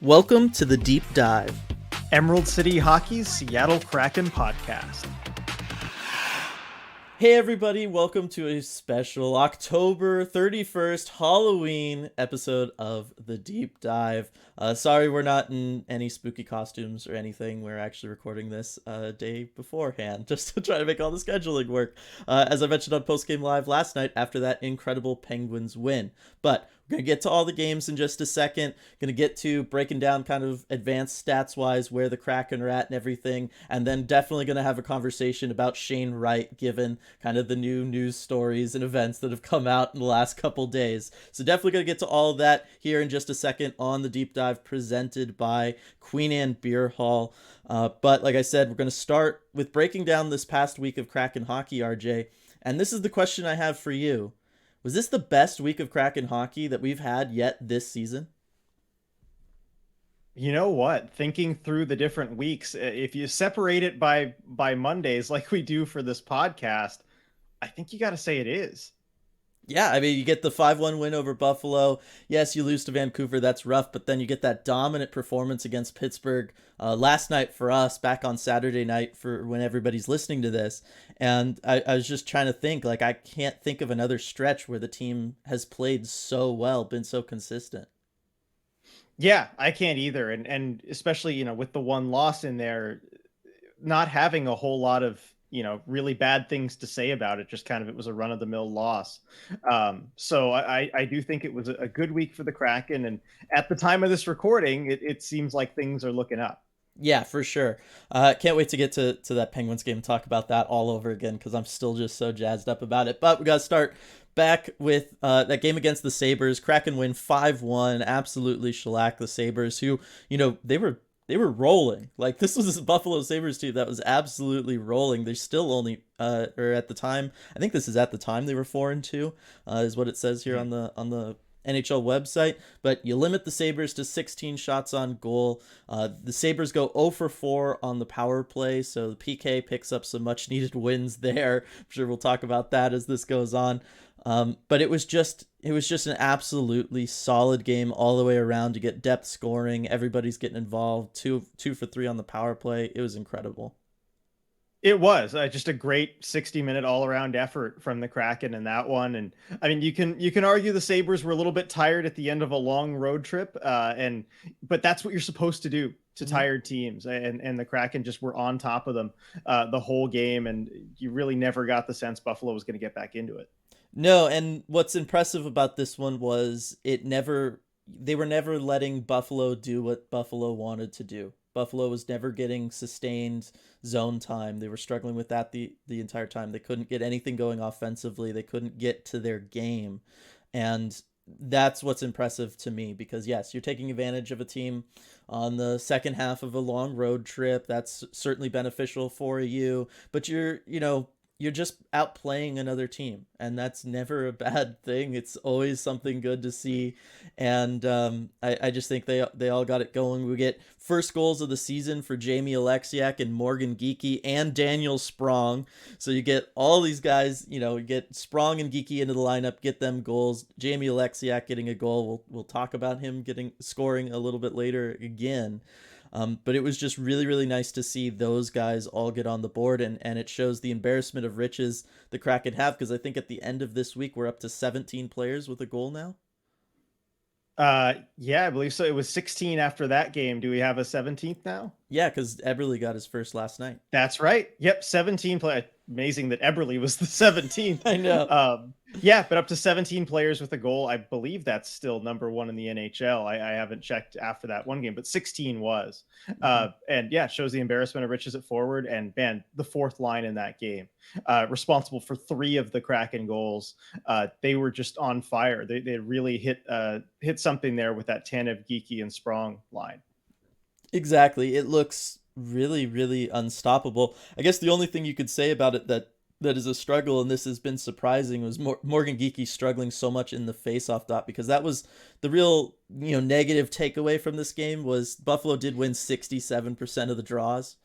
Welcome to the Deep Dive. Emerald City Hockey's Seattle Kraken podcast. Hey everybody, welcome to a special October 31st Halloween episode of the Deep Dive. Sorry we're not in any spooky costumes or anything. We're actually recording this a day beforehand just to try to make all the scheduling work. As I mentioned on Post Game Live last night after that incredible Penguins win. But we're going to get to all the games in just a second. Going to get to breaking down kind of advanced stats-wise where the Kraken are at and everything. And then definitely going to have a conversation about Shane Wright given kind of the new news stories and events that have come out in the last couple days. So definitely going to get to all of that here in just a second on the Deep Dive presented by Queen Anne Beer Hall. But like I said, we're going to start with breaking down this past week of Kraken hockey, RJ. And this is the question I have for you. Was this the best week of Kraken hockey that we've had yet this season? You know what? Thinking through the different weeks, if you separate it by Mondays like we do for this podcast, I think you got to say it is. Yeah, I mean, you get the 5-1 win over Buffalo. Yes, you lose to Vancouver. That's rough. But then you get that dominant performance against Pittsburgh last night for us, back on Saturday night for when everybody's listening to this. And I was just trying to think, like, I can't think of another stretch where the team has played so well, been so consistent. Yeah, I can't either. And especially, with the one loss in there, not having a whole lot of, really bad things to say about it, just kind of, it was a run of the mill loss. So I do think it was a good week for the Kraken. And at the time of this recording, it seems like things are looking up. Yeah, for sure. Can't wait to get to that Penguins game and talk about that all over again because I'm still just so jazzed up about it. But we got to start back with that game against the Sabres. Kraken win 5-1, absolutely shellac the Sabres, who, they were rolling. Like, this was a Buffalo Sabres team that was absolutely rolling. They're still only, or at the time, I think this is at the time they were 4-2, is what it says here on the NHL website, but you limit the Sabres to 16 shots on goal. The Sabres go 0 for 4 on the power play, so the PK picks up some much needed wins there. I'm sure we'll talk about that as this goes on. But it was just an absolutely solid game all the way around. You get depth scoring, everybody's getting involved. Two for 3 on the power play. It was incredible. It was just a great 60-minute all-around effort from the Kraken in that one. And I mean, you can argue the Sabres were a little bit tired at the end of a long road trip, but that's what you're supposed to do to tired teams. And the Kraken just were on top of them the whole game, and you really never got the sense Buffalo was going to get back into it. No, and what's impressive about this one was they were never letting Buffalo do what Buffalo wanted to do. Buffalo was never getting sustained zone time. They were struggling with that the entire time. They couldn't get anything going offensively. They couldn't get to their game. And that's what's impressive to me because, yes, you're taking advantage of a team on the second half of a long road trip. That's certainly beneficial for you. But you're just outplaying another team, and that's never a bad thing. It's always something good to see, and I just think they all got it going. We get first goals of the season for Jamie Alexiak and Morgan Geekie and Daniel Sprong. So you get all these guys, you get Sprong and Geekie into the lineup, get them goals. Jamie Alexiak getting a goal. We'll talk about him scoring a little bit later again. But it was just really, really nice to see those guys all get on the board, and it shows the embarrassment of riches the Kraken have, because I think at the end of this week, we're up to 17 players with a goal now. Yeah, I believe so. It was 16 after that game. Do we have a 17th now? Yeah, because Eberle got his first last night. That's right. Yep, 17 play. Amazing that Eberle was the 17th. I know. Yeah, but up to 17 players with a goal. I believe that's still number one in the NHL. I haven't checked after that one game, but 16 was. And yeah, shows the embarrassment of riches at forward. And man, the fourth line in that game, responsible for 3 of the Kraken goals. They were just on fire. They really hit something there with that Tanev, Geekie, and Sprong line. Exactly. It looks really, really unstoppable. I guess the only thing you could say about it that is a struggle, and this has been surprising, was Morgan Geekie struggling so much in the face-off dot, because that was the real negative takeaway from this game was Buffalo did win 67% of the draws.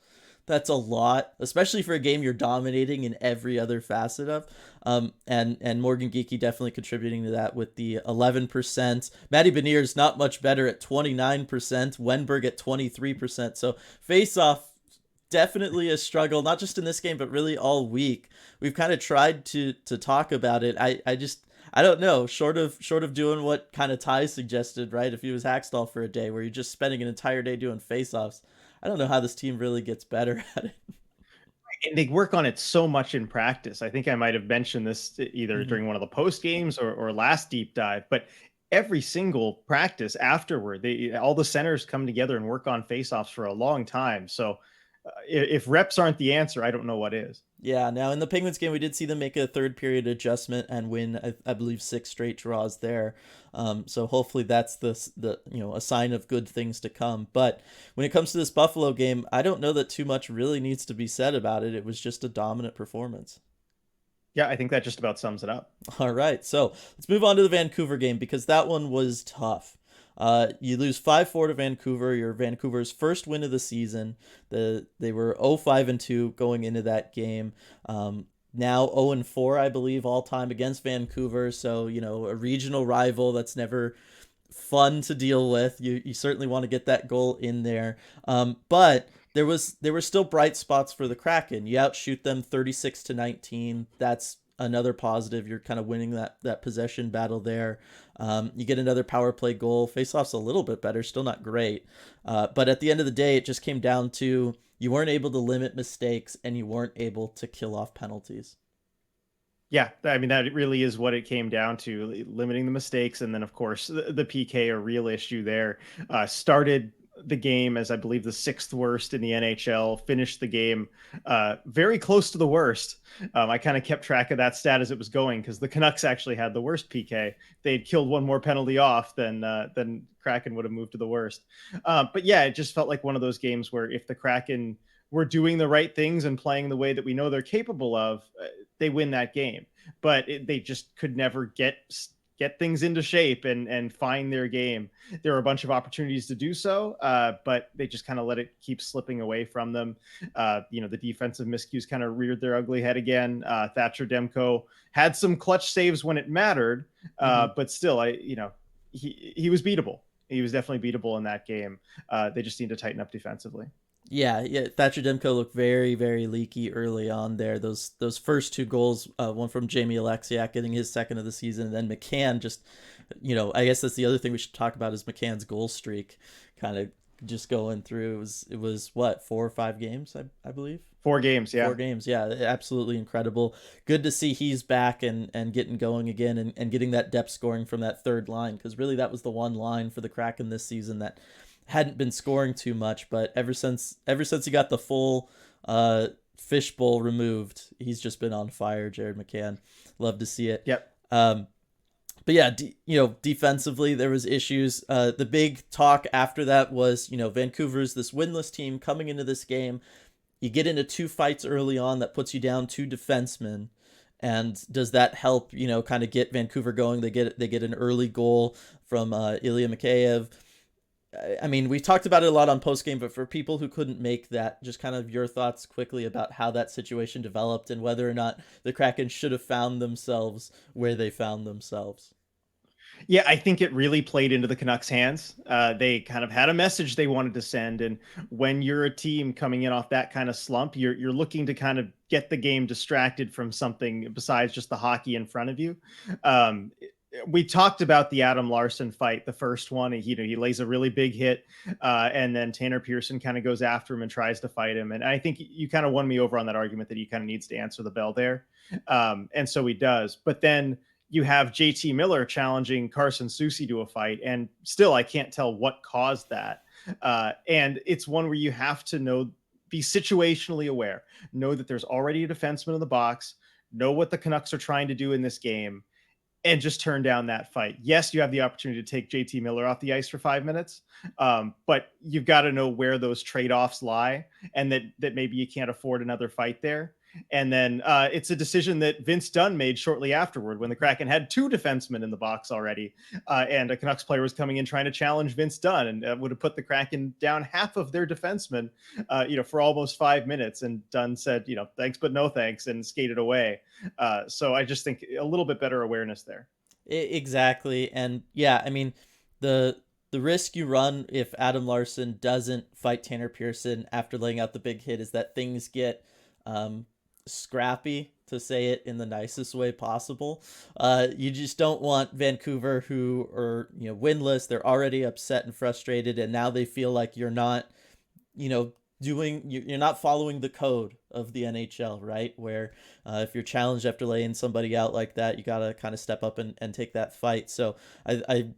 That's a lot, especially for a game you're dominating in every other facet of. And Morgan Geeky definitely contributing to that with the 11%. Matty Beniers not much better at 29%. Wenberg at 23%. So face off definitely a struggle, not just in this game, but really all week. We've kind of tried to talk about it. I don't know. Short of doing what kind of Ty suggested, right? If he was Hackstall for a day, where you're just spending an entire day doing face-offs, I don't know how this team really gets better at it. And they work on it so much in practice. I think I might have mentioned this either Mm-hmm. during one of the post games or last deep dive, but every single practice afterward, all the centers come together and work on faceoffs for a long time. So if reps aren't the answer, I don't know what is. Yeah, now in the Penguins game, we did see them make a third period adjustment and win, I believe, 6 straight draws there. So hopefully that's the a sign of good things to come. But when it comes to this Buffalo game, I don't know that too much really needs to be said about it. It was just a dominant performance. Yeah, I think that just about sums it up. All right, so let's move on to the Vancouver game because that one was tough. You lose 5-4 to Vancouver. Your Vancouver's first win of the season. They were 0-5-2 going into that game. Now 0-4, I believe, all time against Vancouver. So a regional rival that's never fun to deal with. You certainly want to get that goal in there. But there were still bright spots for the Kraken. You outshoot them 36-19. That's another positive. You're kind of winning that possession battle there. You get another power play goal. Faceoff's a little bit better, still not great. But at the end of the day, it just came down to you weren't able to limit mistakes and you weren't able to kill off penalties. Yeah, I mean, that really is what it came down to, limiting the mistakes. And then, of course, the PK, a real issue there. Started the game as, I believe, the sixth worst in the NHL, finished the game very close to the worst. I kind of kept track of that stat as it was going because the Canucks actually had the worst PK. They'd killed one more penalty off than Kraken would have moved to the worst. But yeah, it just felt like one of those games where if the Kraken were doing the right things and playing the way that we know they're capable of, they win that game. But they just could never get things into shape and find their game. There were a bunch of opportunities to do so, but they just kind of let it keep slipping away from them. The defensive miscues kind of reared their ugly head again. Thatcher Demko had some clutch saves when it mattered, Mm-hmm. but still, he was beatable. He was definitely beatable in that game. They just need to tighten up defensively. Yeah. Thatcher Demko looked very, very leaky early on there. Those first 2 goals, one from Jamie Alexiak getting his second of the season, and then McCann just, I guess that's the other thing we should talk about is McCann's goal streak, kind of just going through. It was what, 4 or 5 games, I believe. 4 games, yeah. 4 games, yeah, absolutely incredible. Good to see he's back and getting going again and getting that depth scoring from that third line because really that was the one line for the Kraken this season that hadn't been scoring too much, but ever since he got the full fishbowl removed, he's just been on fire. Jared McCann, love to see it. Yep. But yeah, defensively there was issues. The big talk after that was Vancouver's this winless team coming into this game. You get into 2 fights early on that puts you down 2 defensemen. And does that help, kind of get Vancouver going? They get an early goal from Ilya Mikheyev. I mean, we talked about it a lot on postgame, but for people who couldn't make that, just kind of your thoughts quickly about how that situation developed and whether or not the Kraken should have found themselves where they found themselves. Yeah, I think it really played into the Canucks' hands. They kind of had a message they wanted to send, and when you're a team coming in off that kind of slump, you're looking to kind of get the game distracted from something besides just the hockey in front of you. We talked about the Adam Larson fight, the first one. He lays a really big hit, and then Tanner Pearson kind of goes after him and tries to fight him. And I think you kind of won me over on that argument that he kind of needs to answer the bell there, and so he does. But then you have JT Miller challenging Carson Soucy to a fight, and still I can't tell what caused that. And it's one where you have to be situationally aware, know that there's already a defenseman in the box, know what the Canucks are trying to do in this game, and just turn down that fight. Yes, you have the opportunity to take JT Miller off the ice for 5 minutes, but you've got to know where those trade-offs lie and that maybe you can't afford another fight there. And then it's a decision that Vince Dunn made shortly afterward when the Kraken had two defensemen in the box already. And a Canucks player was coming in trying to challenge Vince Dunn and would have put the Kraken down half of their defensemen, for almost 5 minutes. And Dunn said, thanks, but no thanks, and skated away. So I just think a little bit better awareness there. Exactly. And yeah, I mean, the the risk you run if Adam Larson doesn't fight Tanner Pearson after laying out the big hit is that things get um, scrappy, to say it in the nicest way possible. You just don't want Vancouver, who are winless. They're already upset and frustrated, and now they feel like you're not you know you're not following the code of the NHL, right? Where if you're challenged after laying somebody out like that, you gotta kind of step up and take that fight. So I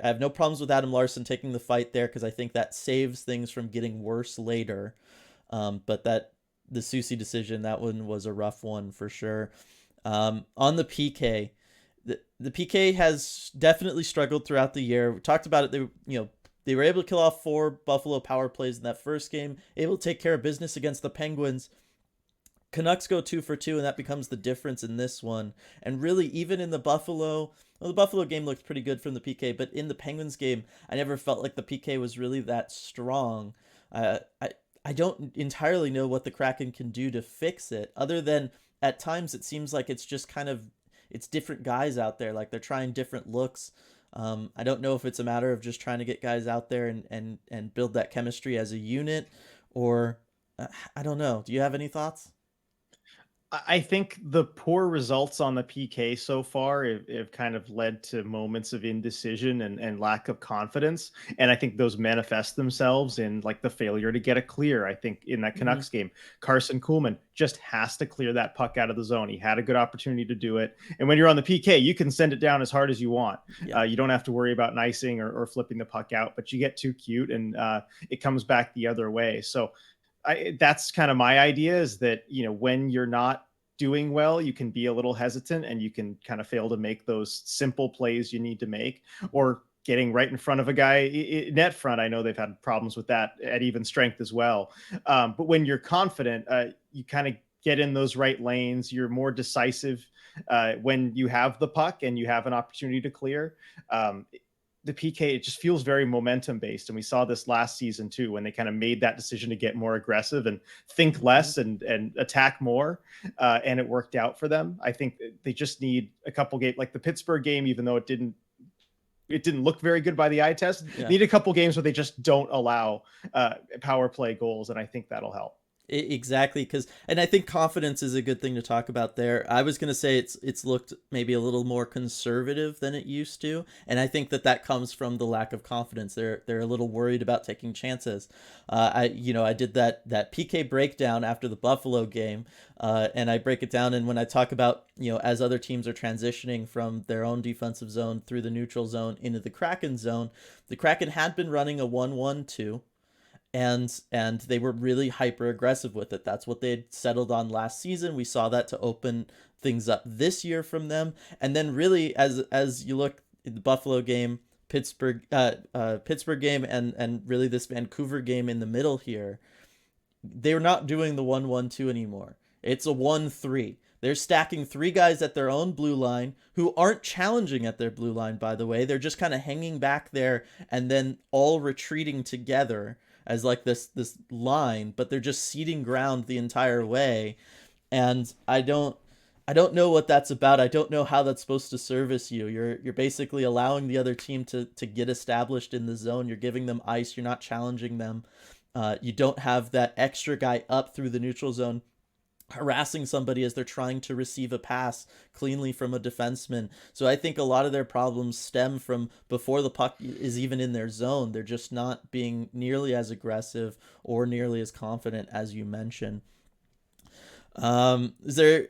have no problems with Adam Larson taking the fight there because I think that saves things from getting worse later. But the Susie decision, that one was a rough one for sure. On the PK, the PK has definitely struggled throughout the year. We talked about it. They were able to kill off 4 Buffalo power plays in that first game, able to take care of business against the Penguins. Canucks go 2 for 2, and that becomes the difference in this one. And really, even in the Buffalo game looked pretty good from the PK, but in the Penguins game, I never felt like the PK was really that strong. I don't entirely know what the Kraken can do to fix it, other than at times it seems like it's just kind of it's different guys out there, like they're trying different looks. I don't know if it's a matter of just trying to get guys out there and build that chemistry as a unit, or I don't know. Do you have any thoughts? I think the poor results on the PK so far have kind of led to moments of indecision and lack of confidence. And I think those manifest themselves in like the failure to get a clear. I think in that Mm-hmm. Canucks game, Carson Kuhlman just has to clear that puck out of the zone. He had a good opportunity to do it. And when you're on the PK, you can send it down as hard as you want. Yeah. You don't have to worry about icing or flipping the puck out, but you get too cute and it comes back the other way. So that's kind of my idea is that, when you're not doing well, you can be a little hesitant and you can kind of fail to make those simple plays you need to make, or getting right in front of a guy net front. I know they've had problems with that at even strength as well. But when you're confident, you kind of get in those right lanes. You're more decisive when you have the puck and you have an opportunity to clear. The PK, it just feels very momentum based. And we saw this last season too, when they kind of made that decision to get more aggressive and think Mm-hmm. less and attack more. And it worked out for them. I think they just need a couple games like the Pittsburgh game, even though it didn't look very good by the eye test. Yeah. Need a couple games where they just don't allow power play goals. And I think that'll help. Exactly, and I think confidence is a good thing to talk about there. I was gonna say it's looked maybe a little more conservative than it used to, and I think that comes from the lack of confidence. They're a little worried about taking chances. I did that PK breakdown after the Buffalo game, and I break it down. And when I talk about as other teams are transitioning from their own defensive zone through the neutral zone into the Kraken zone, the Kraken had been running a 1-1-2, and they were really hyper aggressive with it. That's what they had settled on last season. We saw that to open things up this year from them. And then really, as you look at the Buffalo game, Pittsburgh game, and really this Vancouver game in the middle here, they're not doing the 1-1-2 anymore. It's a 1-3. They're stacking 3 guys at their own blue line who aren't challenging at their blue line, by the way. They're just kind of hanging back there and then all retreating together as like this line, but they're just ceding ground the entire way. And I don't know what that's about. I don't know how that's supposed to service you. You're basically allowing the other team to get established in the zone. You're giving them ice. You're not challenging them. You don't have that extra guy up through the neutral zone harassing somebody as they're trying to receive a pass cleanly from a defenseman. So I think a lot of their problems stem from before the puck is even in their zone. They're just not being nearly as aggressive or nearly as confident as you mentioned. Is there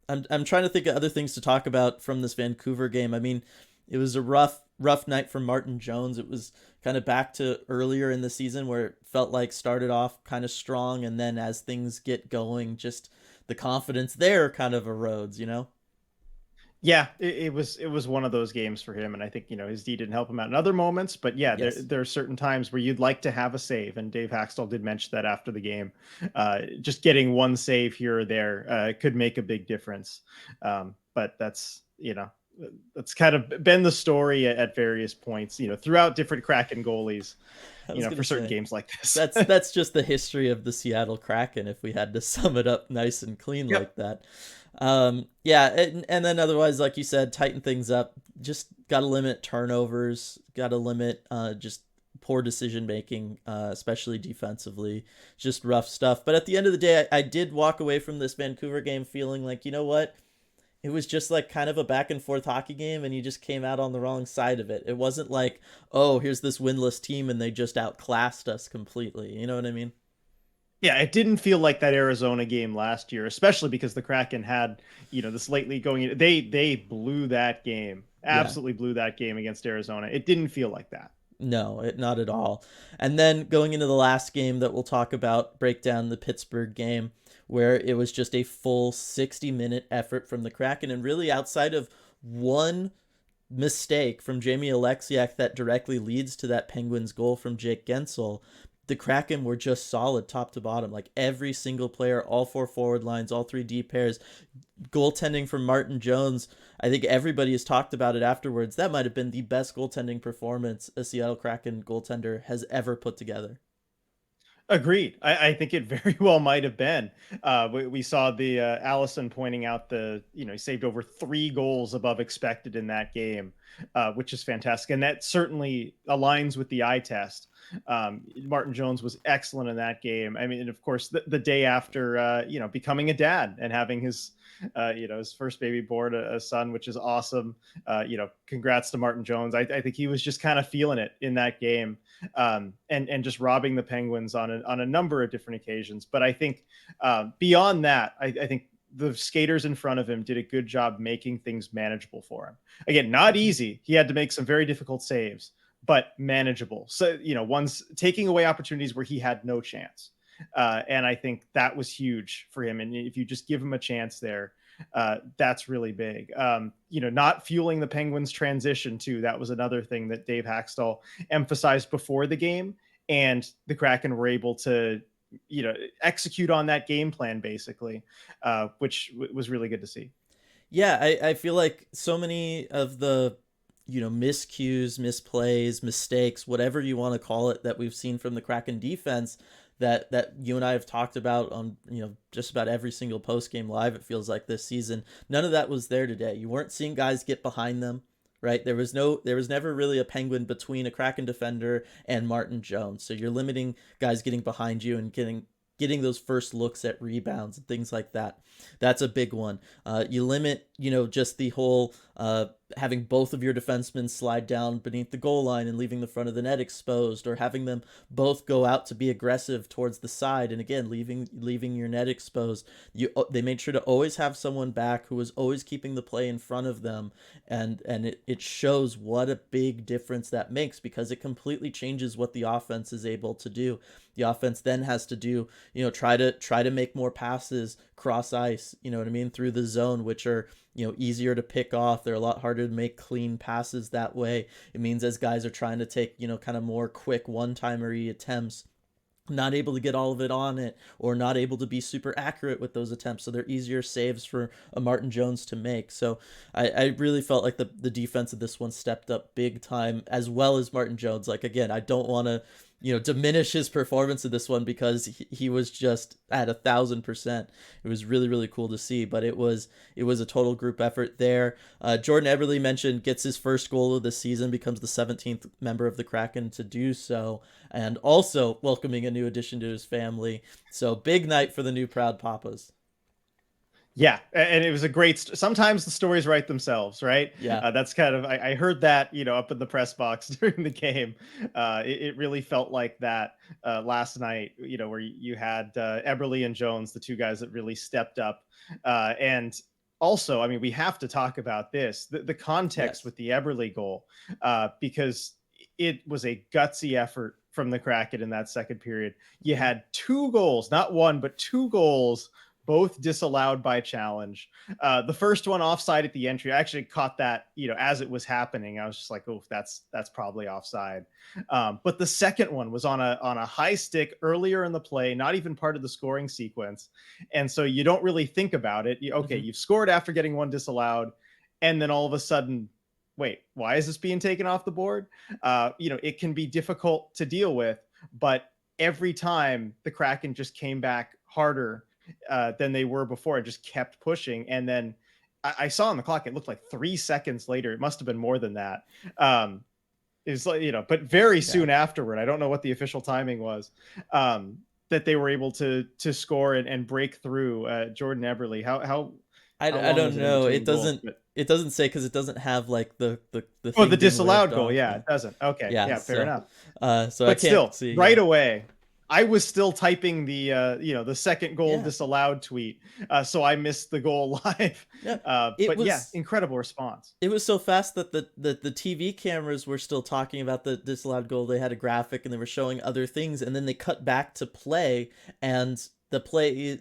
I'm trying to think of other things to talk about from this Vancouver game. I mean, it was a rough night for Martin Jones. It was kind of back to earlier in the season where it felt like started off kind of strong, and then as things get going, just the confidence there kind of erodes. Yeah, it was one of those games for him, and I think his D didn't help him out in other moments, but yeah, Yes. there are certain times where you'd like to have a save, and Dave Haxtell did mention that after the game. Just getting one save here or there could make a big difference, but that's kind of been the story at various points, throughout different Kraken goalies, I was for gonna certain say games like this. that's just the history of the Seattle Kraken if we had to sum it up nice and clean Yep. like that. Yeah, and then otherwise, like you said, tighten things up. Just gotta limit turnovers. Gotta limit just poor decision making, especially defensively. Just rough stuff. But at the end of the day, I did walk away from this Vancouver game feeling like, you know what? It was just like kind of a back and forth hockey game, and you just came out on the wrong side of it. It wasn't like, oh, here's this winless team and they just outclassed us completely. You know what I mean? Yeah, it didn't feel like that Arizona game last year, especially because the Kraken had, this lately going in. They blew that game, Yeah. absolutely blew that game against Arizona. It didn't feel like that. No, not at all. And then going into the last game that we'll talk about, break down the Pittsburgh game, where it was just a full 60-minute effort from the Kraken. And really, outside of one mistake from Jamie Alexiak that directly leads to that Penguins goal from Jake Gensel, the Kraken were just solid top to bottom. Like every single player, all four forward lines, all three D pairs, goaltending from Martin Jones. I think everybody has talked about it afterwards. That might have been the best goaltending performance a Seattle Kraken goaltender has ever put together. Agreed. I think it very well might have been. We saw the Allison pointing out he saved over 3 goals above expected in that game, which is fantastic. And that certainly aligns with the eye test. Martin Jones was excellent in that game. I mean, and of course, the day after, becoming a dad and having his first baby born, a son, which is awesome. Congrats to Martin Jones. I think he was just kind of feeling it in that game, and just robbing the Penguins on a number of different occasions. But I think beyond that, I think the skaters in front of him did a good job making things manageable for him. Again, not easy. He had to make some very difficult saves, but manageable. So, one's taking away opportunities where he had no chance. And I think that was huge for him. And if you just give him a chance there, that's really big. Not fueling the Penguins transition too. That was another thing that Dave Haxtell emphasized before the game, and the Kraken were able to, execute on that game plan basically, which was really good to see. Yeah, I feel like so many of the miscues, misplays, mistakes, whatever you want to call it, that we've seen from the Kraken defense, that you and I have talked about on just about every single post game live, it feels like this season. None of that was there today. You weren't seeing guys get behind them, right? There was never really a Penguin between a Kraken defender and Martin Jones. So you're limiting guys getting behind you and getting those first looks at rebounds and things like that. That's a big one. You limit, just the whole having both of your defensemen slide down beneath the goal line and leaving the front of the net exposed, or having them both go out to be aggressive towards the side and again leaving your net exposed. They made sure to always have someone back who was always keeping the play in front of them, and it shows what a big difference that makes, because it completely changes what the offense is able to do. The offense then has to do, try to make more passes cross ice, you know what I mean, through the zone, which are, easier to pick off. They're a lot harder to make clean passes that way. It means as guys are trying to take, kind of more quick one-timery attempts, not able to get all of it on it, or not able to be super accurate with those attempts, so they're easier saves for a Martin Jones to make. So I really felt like the defense of this one stepped up big time, as well as Martin Jones. Like, again, I don't want to diminish his performance in this one, because he was just at 1,000%. It was really, really cool to see, but it was a total group effort there. Jordan Eberle mentioned gets his first goal of the season, becomes the 17th member of the Kraken to do so, and also welcoming a new addition to his family. So big night for the new proud papas. Yeah, and it was a great. Sometimes the stories write themselves, right? Yeah. That's kind of I heard that up in the press box during the game. It really felt like that last night. Where you had Eberle and Jones, the two guys that really stepped up, and also, I mean, we have to talk about this the context Yes. with the Eberle goal, because it was a gutsy effort from the Kraken in that second period. You had 2 goals, not one, but 2 goals both disallowed by challenge. The first one offside at the entry. I actually caught that, as it was happening. I was just like, oh, that's probably offside. But the second one was on a high stick earlier in the play, not even part of the scoring sequence. And so you don't really think about it. Okay, Mm-hmm. you've scored after getting one disallowed, and then all of a sudden, wait, why is this being taken off the board? It can be difficult to deal with, but every time the Kraken just came back harder than they were before and just kept pushing. And then I saw on the clock, it looked like 3 seconds later. It must have been more than that. Is like, but very Yeah. soon afterward, I don't know what the official timing was, that they were able to score and break through. Jordan Eberle, how I long don't was it in know. between goals? But, It doesn't say because it doesn't have like the oh, thing the being waved disallowed goal. off. Yeah, Yeah. it doesn't. Okay. Yeah. Yeah, fair enough. So I But can't still, see. right Yeah. away, I was still typing the second goal Yeah. disallowed tweet. So I missed the goal live. Yeah. It But yeah, was incredible response. it was so fast that the TV cameras were still talking about the disallowed goal. They had a graphic and they were showing other things, and then they cut back to play, and the play,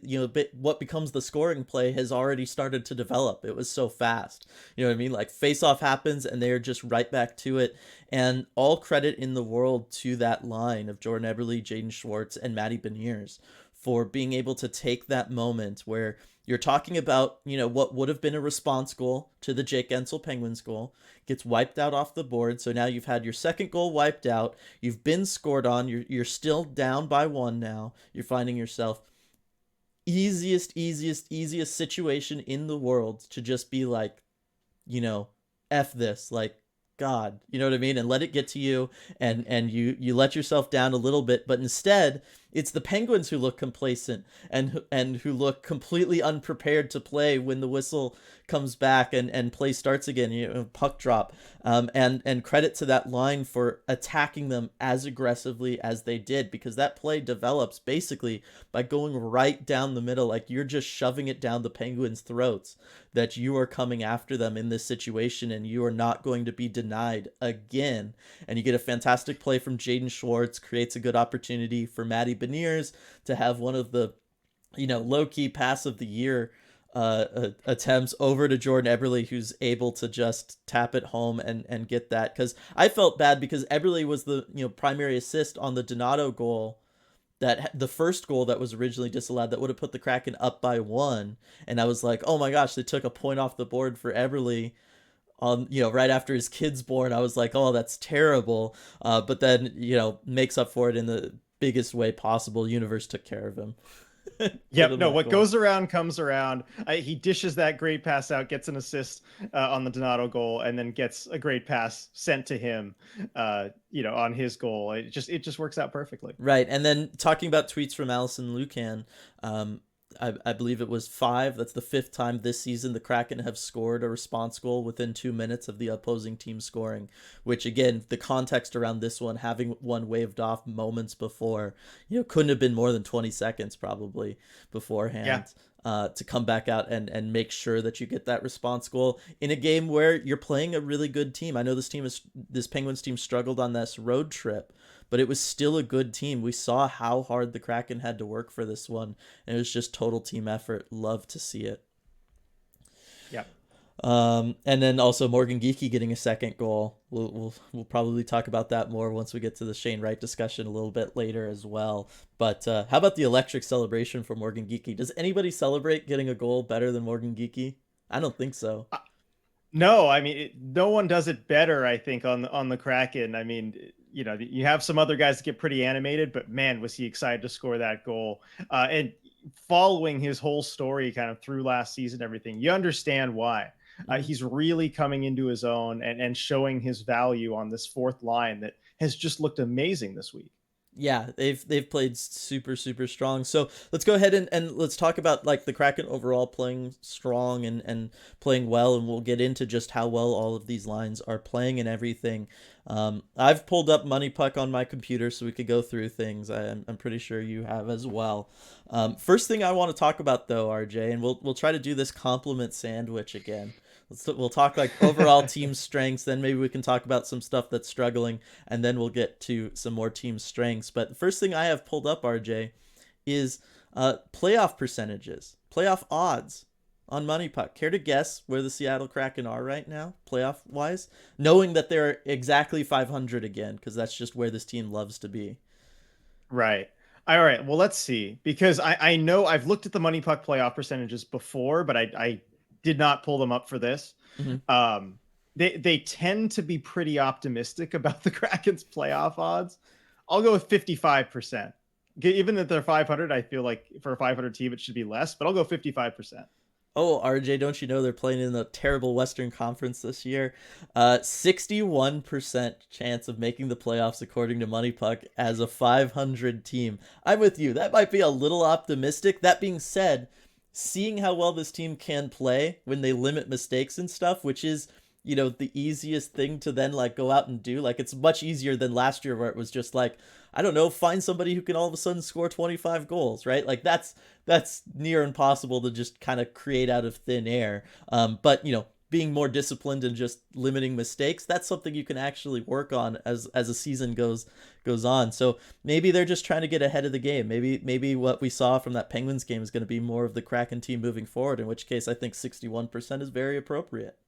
what becomes the scoring play has already started to develop. It was so fast. You know what I mean? Like face off happens and they're just right back to it. And all credit in the world to that line of Jordan Eberle, Jaden Schwartz, and Matty Beniers for being able to take that moment where you're talking about, what would have been a response goal to the Jake Gensel Penguins goal gets wiped out off the board. So now you've had your second goal wiped out. You've been scored on. You're still down by one now. You're finding yourself easiest situation in the world to just be like, F this, like, God, you know what I mean? And let it get to you, and you let yourself down a little bit, but instead it's the Penguins who look complacent and who look completely unprepared to play when the whistle comes back and play starts again, puck drop. And credit to that line for attacking them as aggressively as they did, because that play develops basically by going right down the middle, like you're just shoving it down the Penguins' throats, that you are coming after them in this situation and you are not going to be denied again. And you get a fantastic play from Jaden Schwartz, creates a good opportunity for Matty Beniers to have one of the, low-key pass of the year attempts over to Jordan Eberle, who's able to just tap it home and get that. Because I felt bad because Eberle was the primary assist on the Donato goal, that the first goal that was originally disallowed that would have put the Kraken up by one. And I was like, oh my gosh, they took a point off the board for Eberle on, right after his kid's born. I was like, oh, that's terrible. But then, makes up for it in the biggest way possible. Universe took care of him. Yep. No, what goes around comes around. He dishes that great pass out, gets an assist on the Donato goal, and then gets a great pass sent to him, on his goal. It just works out perfectly. Right. And then talking about tweets from Allison Lucan, I believe it was 5. That's the 5th time this season the Kraken have scored a response goal within 2 minutes of the opposing team scoring, which again, the context around this one, having one waved off moments before, couldn't have been more than 20 seconds probably beforehand. Yeah. To come back out and make sure that you get that response goal in a game where you're playing a really good team. I know this Penguins team struggled on this road trip, but it was still a good team. We saw how hard the Kraken had to work for this one, and it was just total team effort. Love to see it. Yeah. And then also Morgan Geekie getting a second goal. We'll probably talk about that more once we get to the Shane Wright discussion a little bit later as well. But how about the electric celebration for Morgan Geekie? Does anybody celebrate getting a goal better than Morgan Geekie? I don't think so. No, I mean, no one does it better, I think, on the Kraken. I mean, you have some other guys that get pretty animated, but man, was he excited to score that goal. And following his whole story kind of through last season, everything, you understand why. He's really coming into his own and showing his value on this fourth line that has just looked amazing this week. Yeah, they've played super strong. So let's go ahead and let's talk about like the Kraken overall playing strong and playing well, and we'll get into just how well all of these lines are playing and everything. I've pulled up Money Puck on my computer so we could go through things. I'm pretty sure you have as well. First thing I want to talk about though, RJ, and we'll try to do this compliment sandwich again. We'll talk like overall team strengths, then maybe we can talk about some stuff that's struggling, and then we'll get to some more team strengths. But the first thing I have pulled up, RJ, is Playoff percentages, playoff odds on Money Puck. Care to guess where the Seattle Kraken are right now, playoff wise? Knowing that they're exactly 500 again, because that's just where this team loves to be. Right. All right. Well, let's see. Because I know I've looked at the Money Puck playoff percentages before, but I did not pull them up for this. Mm-hmm. They tend to be pretty optimistic about the Kraken's playoff odds. I'll go with 55%. Even if they're 500, I feel like for a 500 team, it should be less, but I'll go 55%. Oh, RJ, don't you know they're playing in the terrible Western Conference this year? 61% chance of making the playoffs according to Money Puck as a 500 team. I'm with you. That might be a little optimistic. That being said, seeing how well this team can play when they limit mistakes and stuff, which is, the easiest thing to then like go out and do. Like it's much easier than last year where it was just like, I don't know, find somebody who can all of a sudden score 25 goals, right? Like that's near impossible to just kind of create out of thin air. But being more disciplined and just limiting mistakes, that's something you can actually work on as a season goes on. So maybe they're just trying to get ahead of the game. Maybe what we saw from that Penguins game is going to be more of the Kraken team moving forward, in which case I think 61% is very appropriate.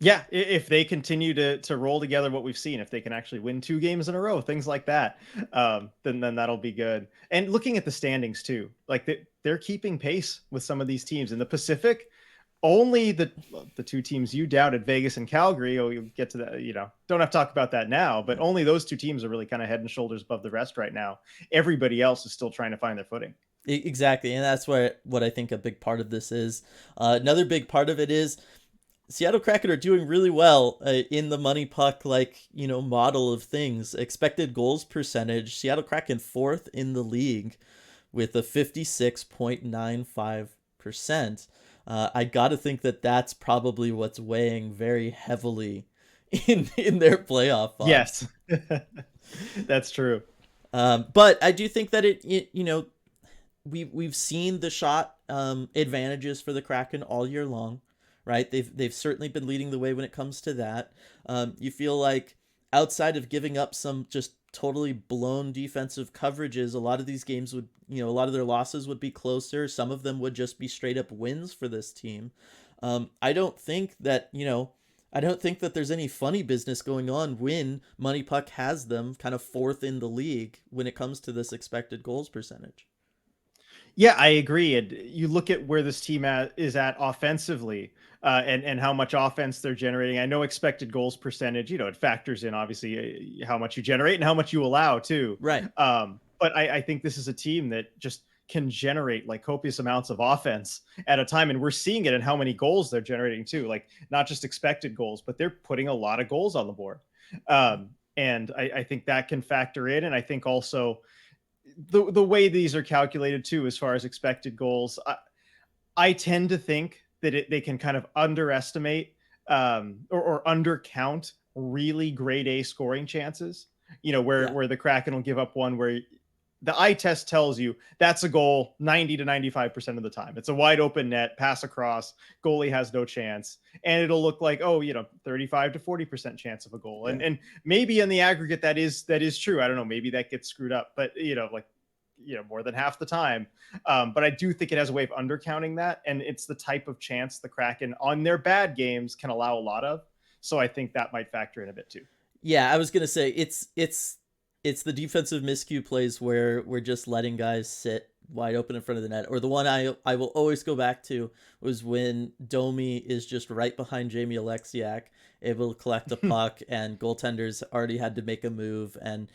Yeah, if they continue to roll together what we've seen, if they can actually win 2 games in a row, things like that, then that'll be good. And looking at the standings too, like they're keeping pace with some of these teams in the Pacific. Only the 2 teams you doubted, Vegas and Calgary. Oh, you'll get to that. Don't have to talk about that now, but only those 2 teams are really kind of head and shoulders above the rest right now. Everybody else is still trying to find their footing. Exactly, and that's what I think a big part of this is. Another big part of it is Seattle Kraken are doing really well in the Money Puck model of things. Expected goals percentage, Seattle Kraken 4th in the league with a 56.95%. I got to think that that's probably what's weighing very heavily in their playoff odds. Yes, that's true. But I do think that we've seen the shot advantages for the Kraken all year long. Right, they've certainly been leading the way when it comes to that. You feel like outside of giving up some just totally blown defensive coverages, a lot of these games would, a lot of their losses would be closer. Some of them would just be straight up wins for this team. I don't think that there's any funny business going on when Money Puck has them kind of 4th in the league when it comes to this expected goals percentage. Yeah, I agree. And you look at where this team is at offensively, and how much offense they're generating. I know expected goals percentage, it factors in obviously how much you generate and how much you allow too. Right. But I think this is a team that just can generate like copious amounts of offense at a time. And we're seeing it in how many goals they're generating too. Like not just expected goals, but they're putting a lot of goals on the board. And I think that can factor in. And I think also the way these are calculated too, as far as expected goals, I tend to think that they can kind of underestimate or undercount really grade A scoring chances. Where the Kraken will give up one where the eye test tells you that's a goal 90 to 95% of the time. It's a wide open net, pass across, goalie has no chance. And it'll look like, 35 to 40% chance of a goal. Yeah. And maybe in the aggregate, that is true. I don't know. Maybe that gets screwed up, but more than half the time. But I do think it has a way of undercounting that. And it's the type of chance the Kraken on their bad games can allow a lot of. So I think that might factor in a bit too. Yeah, I was going to say it's the defensive miscue plays where we're just letting guys sit wide open in front of the net. Or the one I will always go back to was when Domi is just right behind Jamie Alexiak, able to collect a puck, and goaltenders already had to make a move, and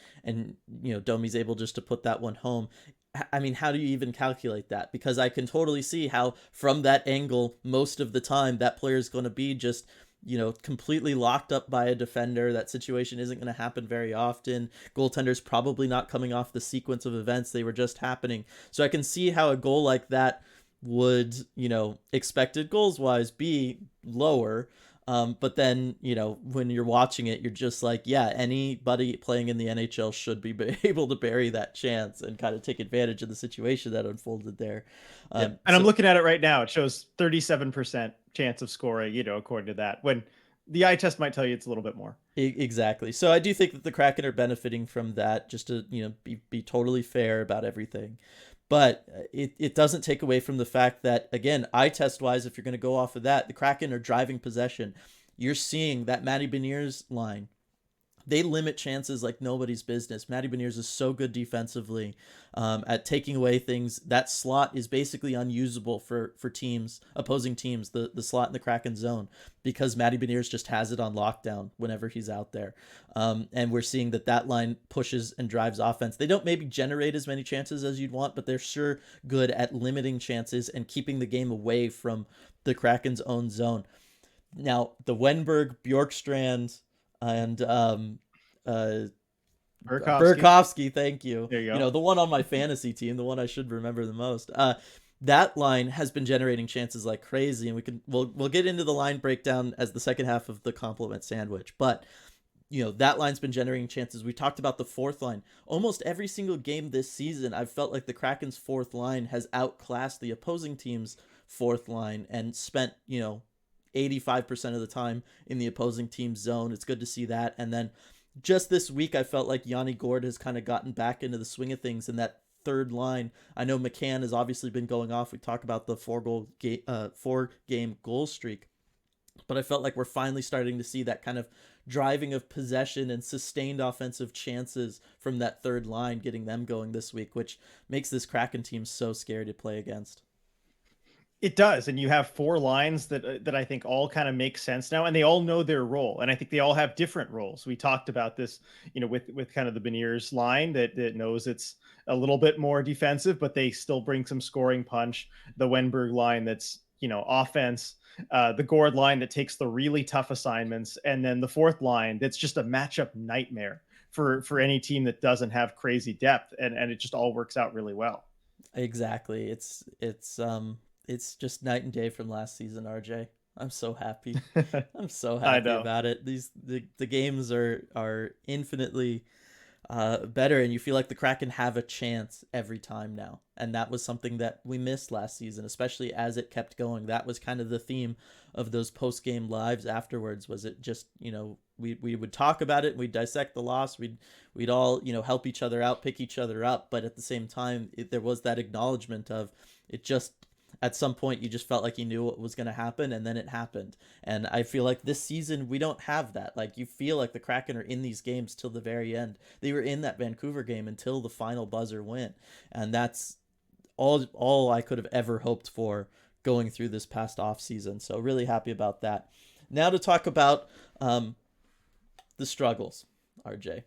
Domi's able just to put that one home. I mean, how do you even calculate that? Because I can totally see how from that angle, most of the time that player is going to be just completely locked up by a defender. That situation isn't going to happen very often. Goaltender's probably not coming off the sequence of events. They were just happening. So I can see how a goal like that would, expected goals wise be lower. But then, when you're watching it, you're just like, yeah, anybody playing in the NHL should be able to bury that chance and kind of take advantage of the situation that unfolded there. And I'm looking at it right now. It shows 37% chance of scoring, according to that, when the eye test might tell you it's a little bit more. Exactly. So I do think that the Kraken are benefiting from that, just to, be totally fair about everything. But it doesn't take away from the fact that, again, eye test wise, if you're going to go off of that, the Kraken are driving possession. You're seeing that Matty Beniers line, they limit chances like nobody's business. Matty Beniers is so good defensively at taking away things. That slot is basically unusable for teams, opposing teams, the slot in the Kraken zone, because Matty Beniers just has it on lockdown whenever he's out there. And we're seeing that line pushes and drives offense. They don't maybe generate as many chances as you'd want, but they're sure good at limiting chances and keeping the game away from the Kraken's own zone. Now, the Wenberg, Bjorkstrand, and Burakovsky, thank you. There you You go. know, the one on my fantasy team, the one I should remember the most. That line has been generating chances like crazy, and we'll get into the line breakdown as the second half of the compliment sandwich. But that line's been generating chances. We talked about the fourth line. Almost every single game this season, I've felt like the Kraken's fourth line has outclassed the opposing team's fourth line and spent 85% of the time in the opposing team's zone. It's good to see that. And then just this week, I felt like Yanni Gourde has kind of gotten back into the swing of things in that third line. I know McCann has obviously been going off. We talk about the 4-game goal streak, but I felt like we're finally starting to see that kind of driving of possession and sustained offensive chances from that third line, getting them going this week, which makes this Kraken team so scary to play against. It does, and you have four lines that I think all kind of make sense now, and they all know their role, and I think they all have different roles. We talked about this, with kind of the Beniers line that knows it's a little bit more defensive, but they still bring some scoring punch. The Wenberg line that's offense, the Gourde line that takes the really tough assignments, and then the fourth line that's just a matchup nightmare for any team that doesn't have crazy depth, and it just all works out really well. Exactly. It's just night and day from last season, RJ. I'm so happy. I'm so I happy know. about it. The games are infinitely better, and you feel like the Kraken have a chance every time now. And that was something that we missed last season, especially as it kept going. That was kind of the theme of those post game lives afterwards. Was it just we would talk about it, we'd dissect the loss, we'd all help each other out, pick each other up, but at the same time, there was that acknowledgement of it just at some point you just felt like you knew what was going to happen, and then it happened. And I feel like this season we don't have that. Like, you feel like the Kraken are in these games till the very end. They were in that Vancouver game until the final buzzer win, and that's all I could have ever hoped for going through this past off season. So really happy about that. Now to talk about the struggles, RJ,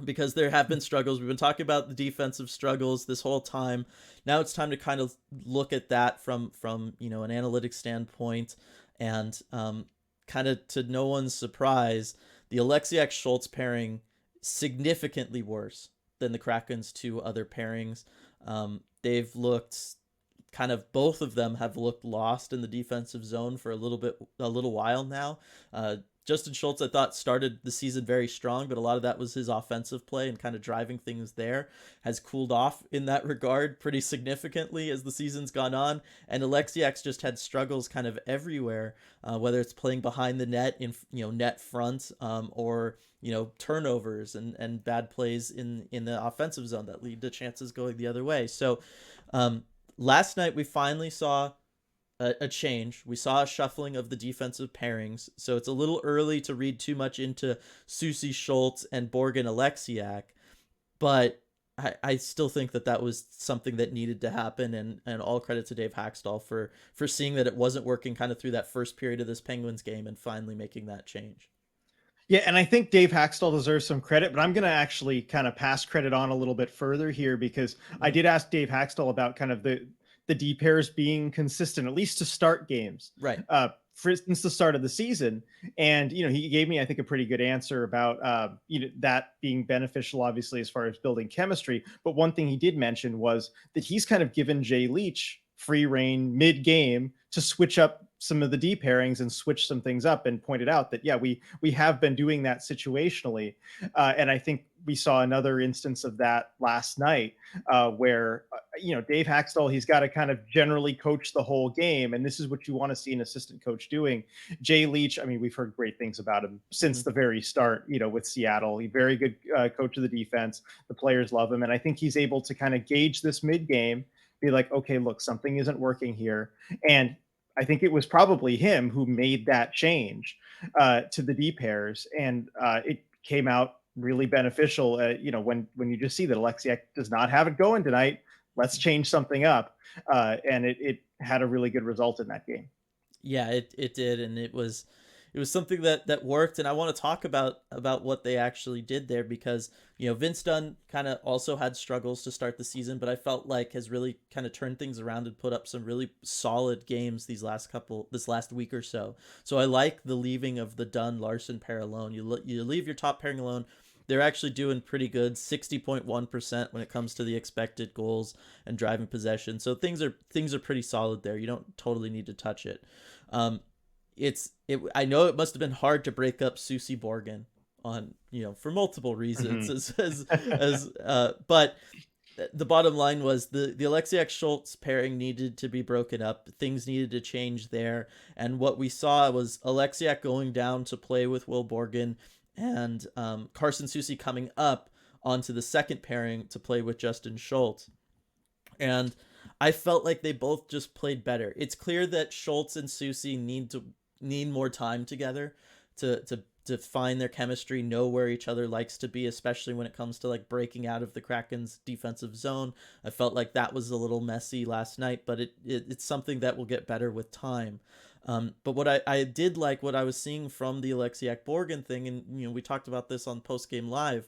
because there have been struggles. We've been talking about the defensive struggles this whole time. Now it's time to kind of look at that from an analytics standpoint, and kind of, to no one's surprise, the Alexiak Schultz pairing significantly worse than the Kraken's two other pairings. They've looked both of them have looked lost in the defensive zone for a little while now. Justin Schultz, I thought, started the season very strong, but a lot of that was his offensive play and kind of driving things there. Has cooled off in that regard pretty significantly as the season's gone on. And Alexiak's just had struggles kind of everywhere, whether it's playing behind the net in net front, or turnovers and bad plays in the offensive zone that lead to chances going the other way. So last night we finally saw a change. We saw a shuffling of the defensive pairings, so it's a little early to read too much into Susie Schultz and Borgen Alexiak, but I still think that was something that needed to happen, and all credit to Dave Haxtell for seeing that it wasn't working kind of through that first period of this Penguins game and finally making that change. Yeah, and I think Dave Haxtell deserves some credit, but I'm going to actually kind of pass credit on a little bit further here, because I did ask Dave Haxtell about kind of the D pairs being consistent, at least to start games. Right. For instance, the start of the season. And, he gave me, I think, a pretty good answer about, that being beneficial, obviously, as far as building chemistry. But one thing he did mention was that he's kind of given Jay Leach free reign mid game to switch up some of the D pairings and switch some things up, and pointed out that, yeah, we have been doing that situationally. And I think we saw another instance of that last night, where Dave Haxtell, he's got to kind of generally coach the whole game, and this is what you want to see an assistant coach doing. Jay Leach, I mean, we've heard great things about him Mm-hmm. since the very start, with Seattle. He's very good coach of the defense. The players love him, and I think he's able to kind of gauge this mid game, be like, okay, look, something isn't working here. And I think it was probably him who made that change to the D pairs, and it came out really beneficial. When you just see that Alexiak does not have it going tonight, let's change something up, and it had a really good result in that game. Yeah, it did, and it was something that worked. And I want to talk about what they actually did there, because Vince Dunn kind of also had struggles to start the season, but I felt like has really kind of turned things around and put up some really solid games this last week or so. So I like the leaving of the Dunn Larson pair alone. You leave your top pairing alone. They're actually doing pretty good, 60.1% when it comes to the expected goals and driving possession. So things are pretty solid there. You don't totally need to touch it. Um, I know it must have been hard to break up Susie Borgen on for multiple reasons, but the bottom line was the Alexiak Schultz pairing needed to be broken up. Things needed to change there, and what we saw was Alexiak going down to play with Will Borgen, and Carson Susie coming up onto the second pairing to play with Justin Schultz. And I felt like they both just played better. It's clear that Schultz and Susie need more time together to find their chemistry, know where each other likes to be, especially when it comes to like breaking out of the Kraken's defensive zone. I felt like that was a little messy last night, but it's something that will get better with time. But what I did like what I was seeing from the Alexiak Borgen thing, and we talked about this on Post Game Live.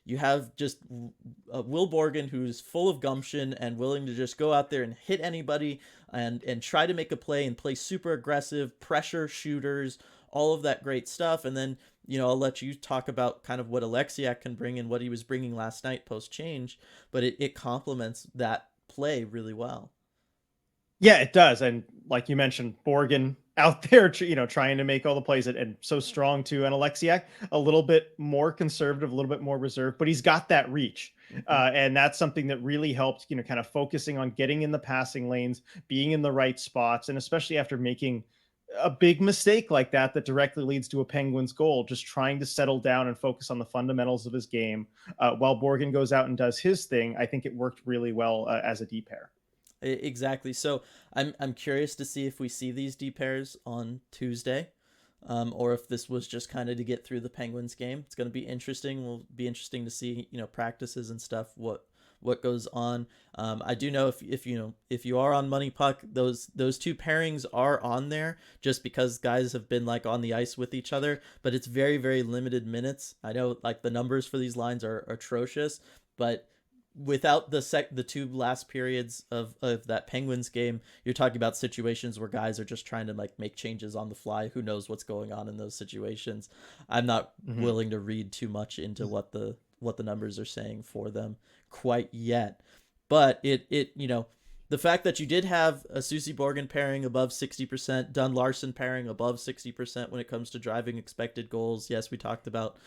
You have just Will Borgen, who's full of gumption and willing to just go out there and hit anybody and try to make a play and play super aggressive, pressure shooters, all of that great stuff. And then, I'll let you talk about kind of what Alexiak can bring and what he was bringing last night post change, but it complements that play really well. Yeah, it does. And like you mentioned, Borgen out there, trying to make all the plays, and so strong too. And Alexiak, a little bit more conservative, a little bit more reserved, but he's got that reach. Mm-hmm. And that's something that really helped, kind of focusing on getting in the passing lanes, being in the right spots. And especially after making a big mistake like that directly leads to a Penguins goal, just trying to settle down and focus on the fundamentals of his game while Borgen goes out and does his thing. I think it worked really well as a D pair. Exactly. So I'm curious to see if we see these D pairs on Tuesday, or if this was just kind of to get through the Penguins game. It's going to be interesting. Will be interesting to see practices and stuff. What goes on. I do know if you are on Money Puck, those two pairings are on there just because guys have been like on the ice with each other, but it's very very limited minutes. I know like the numbers for these lines are atrocious, but without the two last periods of that Penguins game, you're talking about situations where guys are just trying to like make changes on the fly. Who knows what's going on in those situations? I'm not willing to read too much into what the numbers are saying for them quite yet. But the fact that you did have a Susie Borgen pairing above 60%, Dunn Larson pairing above 60% when it comes to driving expected goals. Yes, we talked about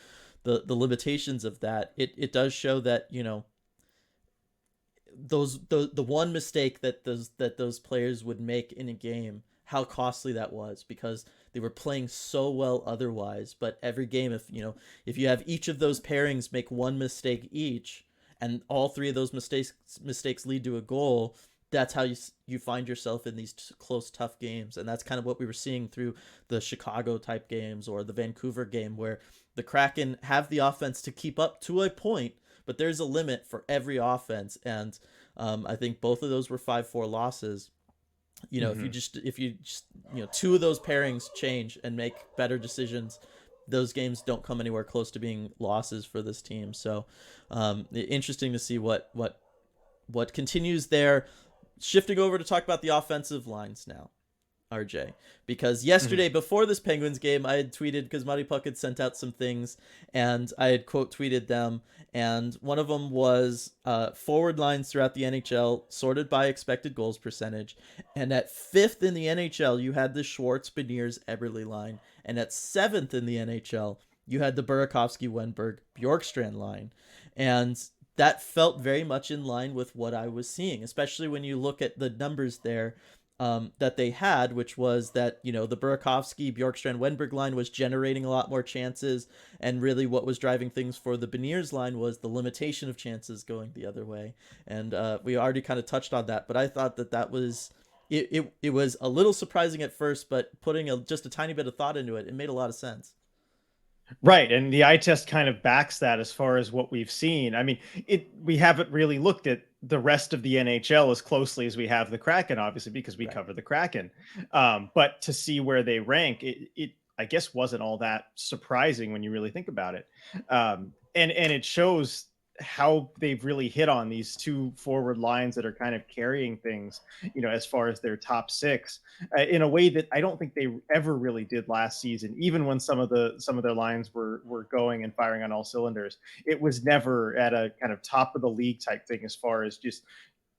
the limitations of that. It does show that the one mistake that those players would make in a game, how costly that was, because they were playing so well otherwise. But every game, if you have each of those pairings make one mistake each, and all three of those mistakes lead to a goal, that's how you find yourself in these close, tough games. And that's kind of what we were seeing through the Chicago type games or the Vancouver game, where the Kraken have the offense to keep up to a point, but there's a limit for every offense. And I think both of those were 5-4 losses. If you just two of those pairings change and make better decisions, those games don't come anywhere close to being losses for this team. So interesting to see what continues there. Shifting over to talk about the offensive lines now. RJ, because yesterday before this Penguins game, I had tweeted because Monty Puck had sent out some things, and I had quote tweeted them, and one of them was forward lines throughout the NHL sorted by expected goals percentage, and at fifth in the NHL you had the Schwartz, Beniers, Eberle line, and at seventh in the NHL you had the Burakovsky, Wenberg, Bjorkstrand line, and that felt very much in line with what I was seeing, especially when you look at the numbers there that they had, which was that, the Burakovsky, Bjorkstrand, Wenberg line was generating a lot more chances. And really what was driving things for the Beniers line was the limitation of chances going the other way. And we already kind of touched on that, but I thought that was, it was a little surprising at first, but putting just a tiny bit of thought into it, it made a lot of sense. Right, and the eye test kind of backs that as far as what we've seen. I mean, we haven't really looked at the rest of the NHL as closely as we have the Kraken, obviously, because we cover the Kraken. But to see where they rank, it I guess wasn't all that surprising when you really think about it. And it shows how they've really hit on these two forward lines that are kind of carrying things, as far as their top six, in a way that I don't think they ever really did last season. Even when some of their lines were going and firing on all cylinders, it was never at a kind of top of the league type thing as far as just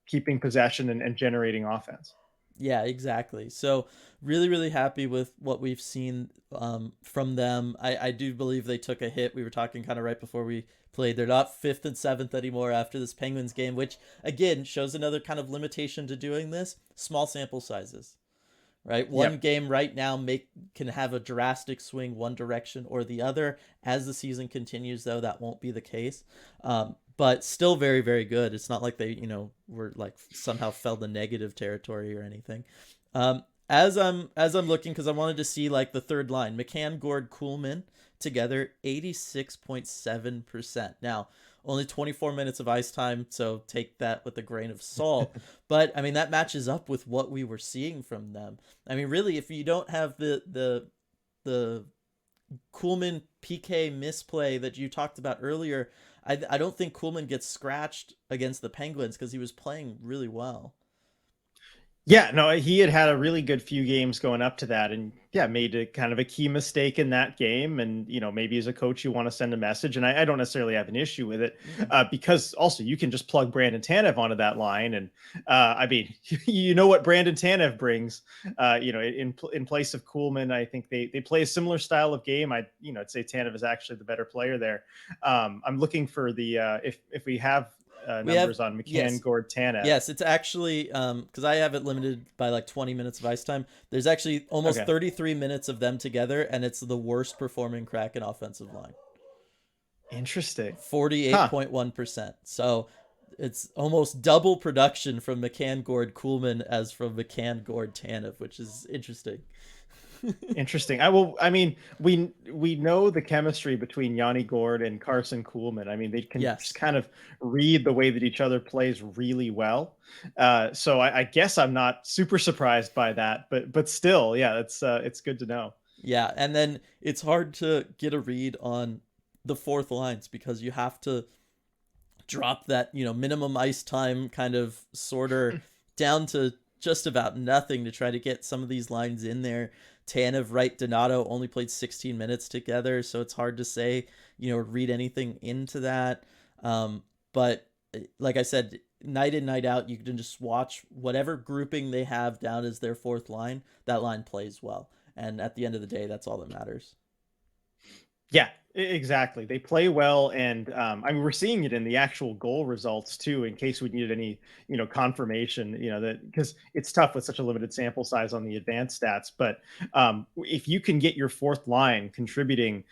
keeping possession and generating offense. Yeah, exactly. So really, really happy with what we've seen from them. I do believe they took a hit. We were talking kind of right before we played. They're not fifth and seventh anymore after this Penguins game, which again shows another kind of limitation to doing this. Small sample sizes, right? One Yep. game right now can have a drastic swing one direction or the other. As the season continues, though, that won't be the case. But still very, very good. It's not like they, were like somehow fell to negative territory or anything. As I'm looking, because I wanted to see like the third line, McCann, Gord, Kuhlman together, 86.7%. Now, only 24 minutes of ice time, so take that with a grain of salt. But I mean, that matches up with what we were seeing from them. I mean, really, if you don't have the Kuhlman PK misplay that you talked about earlier, I don't think Kuhlman gets scratched against the Penguins because he was playing really well. Yeah, no, he had a really good few games going up to that, and yeah, made a kind of a key mistake in that game. And maybe as a coach, you want to send a message, and I don't necessarily have an issue with it, Mm-mm. because also you can just plug Brandon Tanev onto that line, and I mean, what Brandon Tanev brings, in place of Kuhlman. I think they play a similar style of game. I'd say Tanev is actually the better player there. I'm looking for the if we have We have numbers on McCann, yes, Gord, Tanev. yes. It's actually because I have it limited by like 20 minutes of ice time. There's actually almost Okay, 33 minutes of them together, and it's the worst performing Kraken offensive line, interesting. Huh. 48.1%. So it's almost double production from McCann, Gord, Kuhlman as from McCann, Gord, Tanev, which is interesting. Interesting. I mean, we know the chemistry between Yanni Gord and Carson Kuhlman. I mean, they can just Yes. kind of read the way that each other plays really well. So I guess I'm not super surprised by that, but still, yeah, it's good to know. Yeah, and then it's hard to get a read on the fourth lines because you have to drop that, minimum ice time kind of sorter down to just about nothing to try to get some of these lines in there. Tanev, Wright, Donato only played 16 minutes together, so it's hard to say, read anything into that. But like I said, night in, night out, you can just watch whatever grouping they have down as their fourth line. That line plays well. And at the end of the day, that's all that matters. Yeah, exactly. They play well, and I mean, we're seeing it in the actual goal results too. In case we needed any, confirmation, that because it's tough with such a limited sample size on the advanced stats. But if you can get your fourth line contributing,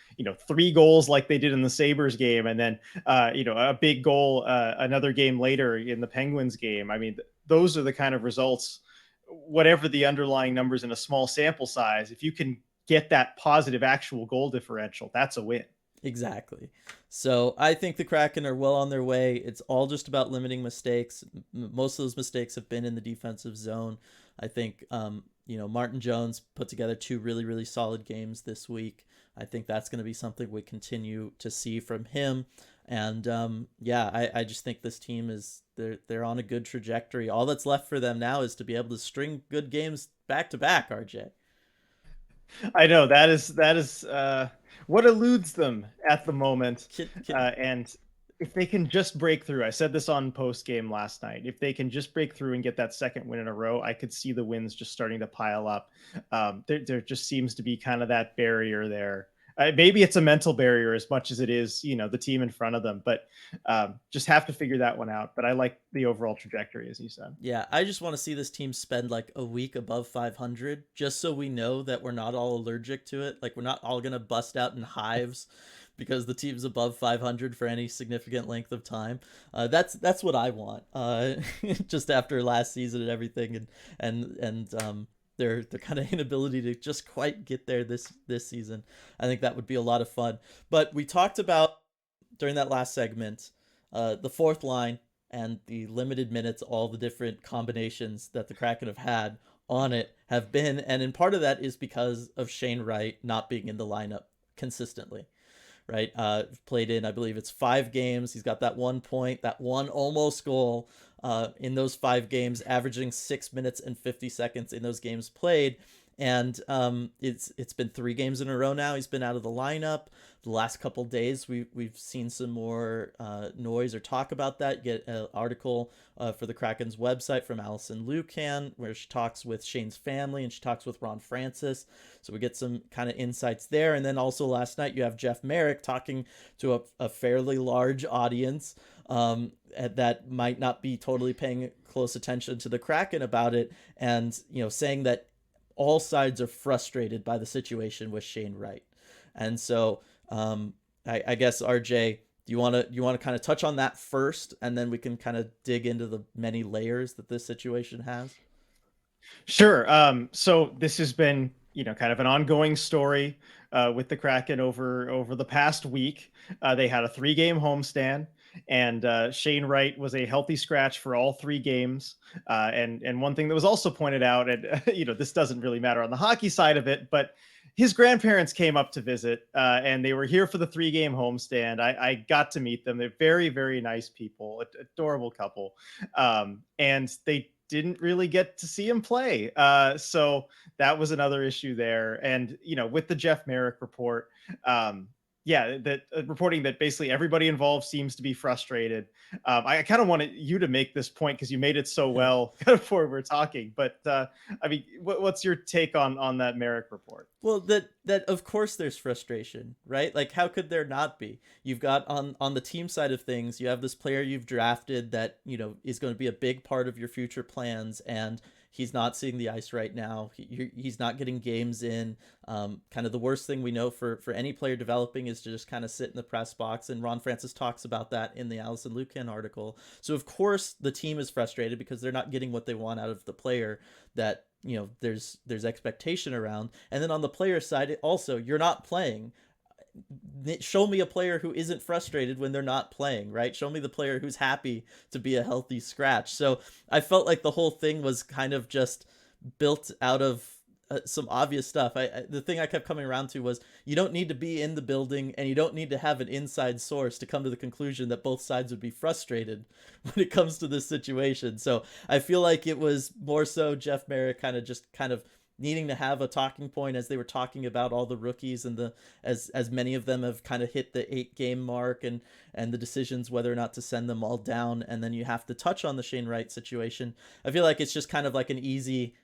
3 goals like they did in the Sabres game, and then a big goal another game later in the Penguins game, I mean, those are the kind of results. Whatever the underlying numbers in a small sample size, if you can get that positive actual goal differential, that's a win. Exactly. So I think the Kraken are well on their way. It's all just about limiting mistakes. Most of those mistakes have been in the defensive zone. I think Martin Jones put together two really, really solid games this week. I think that's going to be something we continue to see from him. And yeah, I just think this team is they're on a good trajectory. All that's left for them now is to be able to string good games back to back, RJ. I know that is what eludes them at the moment, Can and if they can just break through, I said this on post game last night. If they can just break through and get that second win in a row, I could see the wins just starting to pile up. There just seems to be kind of that barrier there. Maybe it's a mental barrier as much as it is, the team in front of them. But just have to figure that one out. But I like the overall trajectory, as you said. Yeah, I just want to see this team spend like a week above 500 just so we know that we're not all allergic to it. Like we're not all going to bust out in hives because the team's above 500 for any significant length of time. That's what I want. Just after last season and everything and their kind of inability to just quite get there this season. I think that would be a lot of fun. But we talked about during that last segment the fourth line and the limited minutes, all the different combinations that the Kraken have had on it have been, and in part of that is because of Shane Wright not being in the lineup consistently. Right, played in, I believe it's 5 games. He's got that 1 point, that one almost goal in those 5 games, averaging 6 minutes and 50 seconds in those games played. And it's been 3 games in a row now. He's been out of the lineup. The last couple days, we've seen some more noise or talk about that. Get an article for the Kraken's website from Allison Lucan, where she talks with Shane's family and she talks with Ron Francis. So we get some kind of insights there. And then also last night, you have Jeff Merrick talking to a fairly large audience that might not be totally paying close attention to the Kraken about it, and saying that all sides are frustrated by the situation with Shane Wright. And so I guess RJ, do you want to kind of touch on that first, and then we can kind of dig into the many layers that this situation has? Sure. So this has been, kind of an ongoing story with the Kraken over the past week. They had a 3-game homestand, and Shane Wright was a healthy scratch for all 3 games. And one thing that was also pointed out, and this doesn't really matter on the hockey side of it, but his grandparents came up to visit, and they were here for the 3-game homestand. I got to meet them. They're very, very nice people, adorable couple, and they didn't really get to see him play. So that was another issue there. And, with the Jeff Merrick report, yeah, that reporting that basically everybody involved seems to be frustrated. I kind of wanted you to make this point because you made it so well before we were talking. But I mean, what's your take on that Merrick report? Well, that of course there's frustration, right? Like how could there not be? You've got on the team side of things, you have this player you've drafted that, is going to be a big part of your future plans, and he's not seeing the ice right now. He's not getting games in. Kind of the worst thing we know for any player developing is to just kind of sit in the press box. And Ron Francis talks about that in the Allison Lucan article. So of course the team is frustrated because they're not getting what they want out of the player that there's expectation around. And then on the player side, also you're not playing. Show me a player who isn't frustrated when they're not playing, right? Show me the player who's happy to be a healthy scratch. So I felt like the whole thing was kind of just built out of some obvious stuff. The thing I kept coming around to was you don't need to be in the building and you don't need to have an inside source to come to the conclusion that both sides would be frustrated when it comes to this situation. So I feel like it was more so Jeff Merrick kind of needing to have a talking point as they were talking about all the rookies and as many of them have kind of hit the 8-game mark and the decisions whether or not to send them all down. And then you have to touch on the Shane Wright situation. I feel like it's just kind of like an easy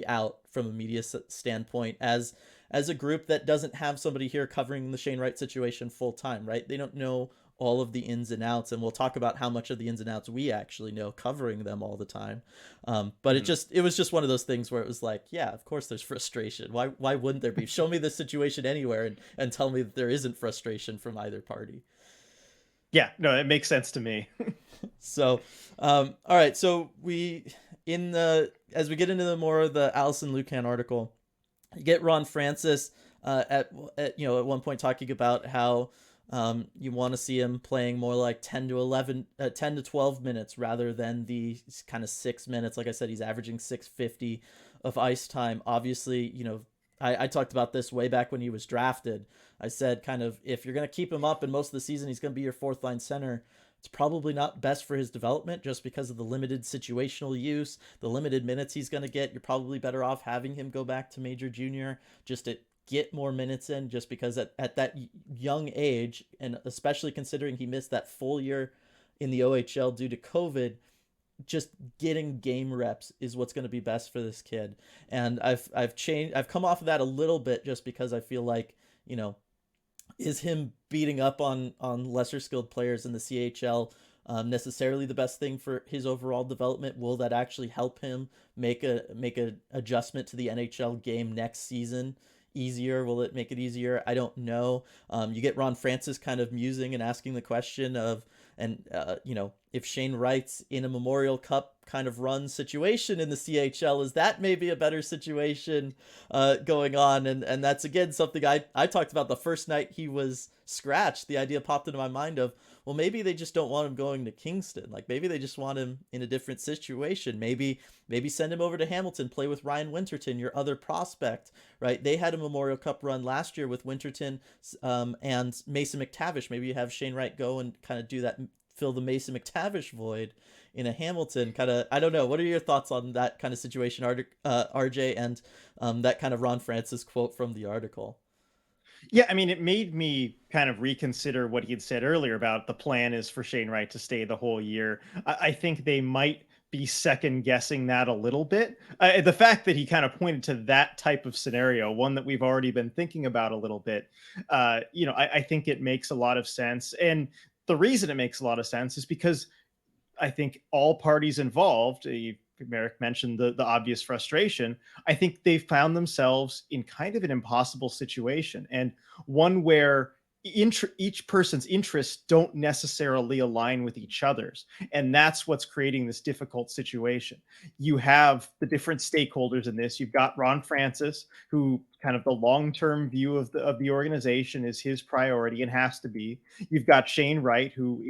out from a media standpoint as a group that doesn't have somebody here covering the Shane Wright situation full time, right? They don't know all of the ins and outs, and we'll talk about how much of the ins and outs we actually know covering them all the time. But it was just one of those things where it was like, yeah, of course there's frustration. Why wouldn't there be? Show me this situation anywhere and tell me that there isn't frustration from either party. Yeah, no, it makes sense to me. So, all right. So as we get into the more of the Allison Lucan article, you get Ron Francis at one point talking about how You want to see him playing more like 10 to 12 minutes rather than the kind of 6 minutes. Like I said, he's averaging 650 of ice time. Obviously, I talked about this way back when he was drafted. I said, kind of, if you're going to keep him up and most of the season he's going to be your fourth line center, it's probably not best for his development just because of the limited situational use, the limited minutes he's going to get. You're probably better off having him go back to major junior just to get more minutes in, just because at that young age, and especially considering he missed that full year in the OHL due to COVID, just getting game reps is what's going to be best for this kid. And I've come off of that a little bit just because I feel like, is him beating up on lesser skilled players in the CHL necessarily the best thing for his overall development? Will that actually help him make a adjustment to the NHL game next season easier? Will it make it easier? I don't know. You get Ron Francis kind of musing and asking the question of, and if Shane Wright's in a Memorial Cup kind of run situation in the CHL, is that maybe a better situation going on? And that's again something I talked about the first night he was scratched. The idea popped into my mind of, well, maybe they just don't want him going to Kingston. Like maybe they just want him in a different situation. Maybe send him over to Hamilton, play with Ryan Winterton, your other prospect, right? They had a Memorial Cup run last year with Winterton and Mason McTavish. Maybe you have Shane Wright go and kind of do that, fill the Mason McTavish void in a Hamilton kind of. I don't know. What are your thoughts on that kind of situation, RJ, and that kind of Ron Francis quote from the article? Yeah, I mean, it made me kind of reconsider what he had said earlier about the plan is for Shane Wright to stay the whole year. I think they might be second guessing that a little bit. The fact that he kind of pointed to that type of scenario, one that we've already been thinking about a little bit, I think it makes a lot of sense. And the reason it makes a lot of sense is because I think all parties involved, Merrick mentioned the obvious frustration. I think they've found themselves in kind of an impossible situation, and one where each person's interests don't necessarily align with each other's. And that's what's creating this difficult situation. You have the different stakeholders in this. You've got Ron Francis, who kind of the long-term view of the organization is his priority and has to be. You've got Shane Wright, who,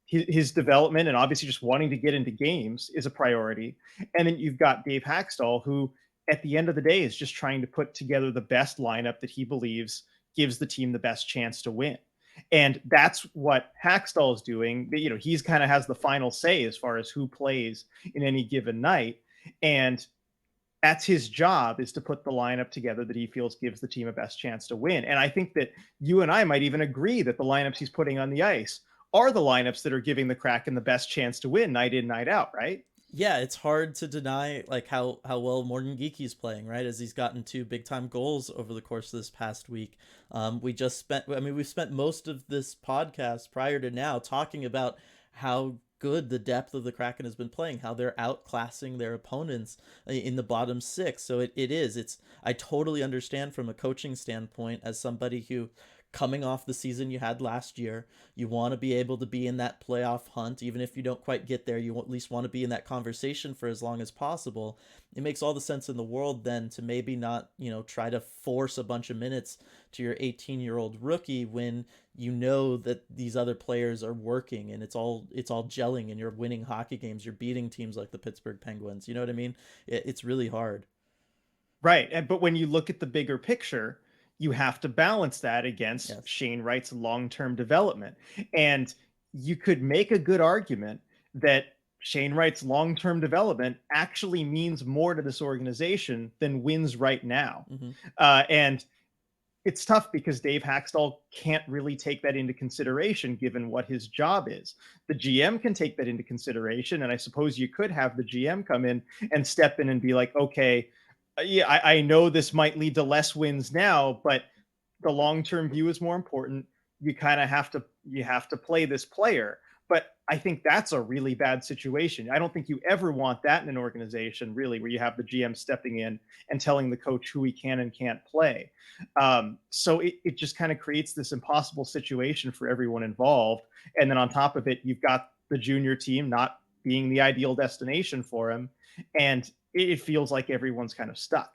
his development and obviously just wanting to get into games is a priority. And then you've got Dave Haxtell, who at the end of the day is just trying to put together the best lineup that he believes gives the team the best chance to win. And that's what Haxtell is doing. He's kind of has the final say as far as who plays in any given night. And that's his job, is to put the lineup together that he feels gives the team a best chance to win. And I think that you and I might even agree that the lineups he's putting on the ice are the lineups that are giving the Kraken the best chance to win night in, night out, right? Yeah, it's hard to deny like how well Morgan Geekie's playing, right? As he's gotten two big time goals over the course of this past week. We've spent most of this podcast prior to now talking about how good the depth of the Kraken has been playing, how they're outclassing their opponents in the bottom six. So I totally understand from a coaching standpoint, as somebody who, coming off the season you had last year, you want to be able to be in that playoff hunt. Even if you don't quite get there, you at least want to be in that conversation for as long as possible. It makes all the sense in the world then to maybe not, try to force a bunch of minutes to your 18-year-old rookie when you know that these other players are working and it's all gelling and you're winning hockey games, you're beating teams like the Pittsburgh Penguins. You know what I mean? It's really hard. Right. But when you look at the bigger picture, you have to balance that against Yes. Shane Wright's long-term development. And you could make a good argument that Shane Wright's long-term development actually means more to this organization than wins right now. Mm-hmm. And it's tough because Dave Haxtell can't really take that into consideration given what his job is. The GM can take that into consideration. And I suppose you could have the GM come in and step in and be like, okay, yeah, I know this might lead to less wins now, but the long-term view is more important. You kind of have to play this player. But I think that's a really bad situation. I don't think you ever want that in an organization, really, where you have the GM stepping in and telling the coach who he can and can't play. So it just kind of creates this impossible situation for everyone involved. And then on top of it, you've got the junior team not being the ideal destination for him. And it feels like everyone's kind of stuck.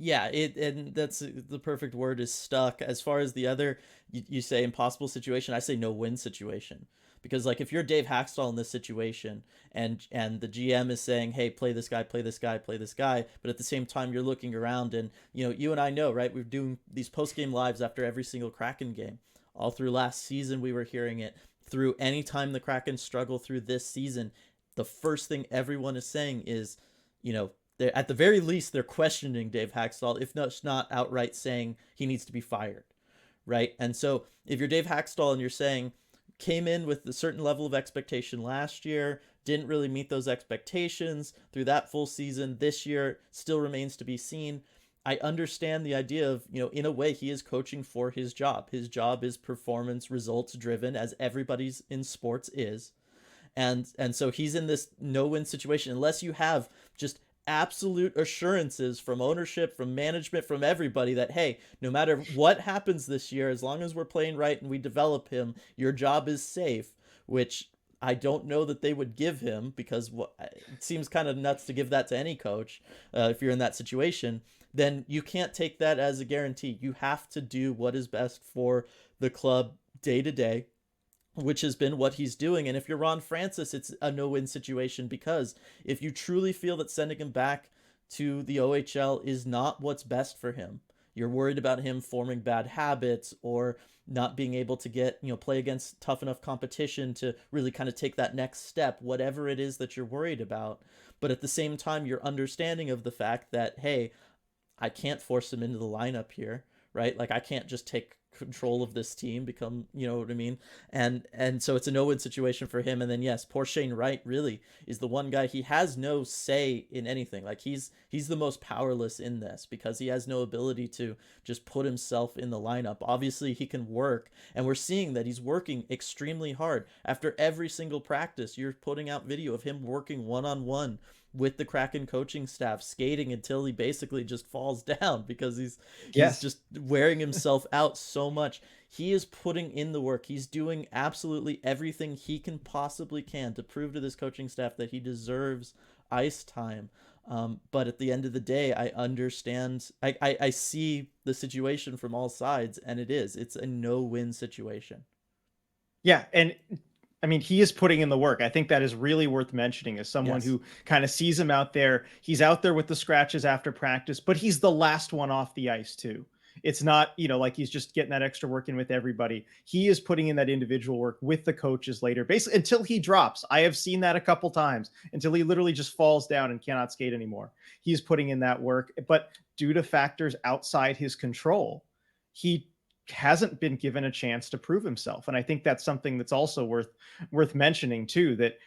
Yeah, it and that's the perfect word is stuck. As far as the other, you say impossible situation, I say no win situation. Because like if you're Dave Haxtell in this situation and the GM is saying, "Hey, play this guy, play this guy, play this guy," but at the same time you're looking around and you and I know, right? We're doing these post-game lives after every single Kraken game. All through last season we were hearing it. Through any time the Kraken struggle through this season, the first thing everyone is saying is, you know, they're, at the very least, they're questioning Dave Haxtell, if not outright saying he needs to be fired, right? And so if you're Dave Haxtell and you're saying came in with a certain level of expectation last year, didn't really meet those expectations through that full season, this year still remains to be seen. I understand the idea of, in a way, he is coaching for his job. His job is performance results driven, as everybody's in sports is. And so he's in this no-win situation unless you have just absolute assurances from ownership, from management, from everybody that, hey, no matter what happens this year, as long as we're playing right and we develop him, your job is safe, which I don't know that they would give him, because it seems kind of nuts to give that to any coach if you're in that situation. Then you can't take that as a guarantee. You have to do what is best for the club day to day, which has been what he's doing. And if you're Ron Francis, it's a no-win situation, because if you truly feel that sending him back to the OHL is not what's best for him, you're worried about him forming bad habits or not being able to get, play against tough enough competition to really kind of take that next step, whatever it is that you're worried about. But at the same time, you're understanding of the fact that, hey, I can't force him into the lineup here, right? Like I can't just take control of this team, become, you know what I mean? And so it's a no-win situation for him. And then yes, poor Shane Wright really is the one guy, he has no say in anything. Like he's the most powerless in this because he has no ability to just put himself in the lineup. Obviously he can work, and we're seeing that he's working extremely hard. After every single practice, you're putting out video of him working one-on-one with the Kraken coaching staff, skating until he basically just falls down because he's Yes. just wearing himself out so much. He is putting in the work. He's doing absolutely everything he can possibly can to prove to this coaching staff that he deserves ice time. But at the end of the day, I understand. I see the situation from all sides, and it's a no-win situation. Yeah, and I mean, he is putting in the work. I think that is really worth mentioning as someone Yes. who kind of sees him out there. He's out there with the scratches after practice, but he's the last one off the ice too. It's not, like he's just getting that extra work in with everybody. He is putting in that individual work with the coaches later, basically until he drops. I have seen that a couple times, until he literally just falls down and cannot skate anymore. He's putting in that work, but due to factors outside his control, he hasn't been given a chance to prove himself. And I think that's something that's also worth mentioning too, that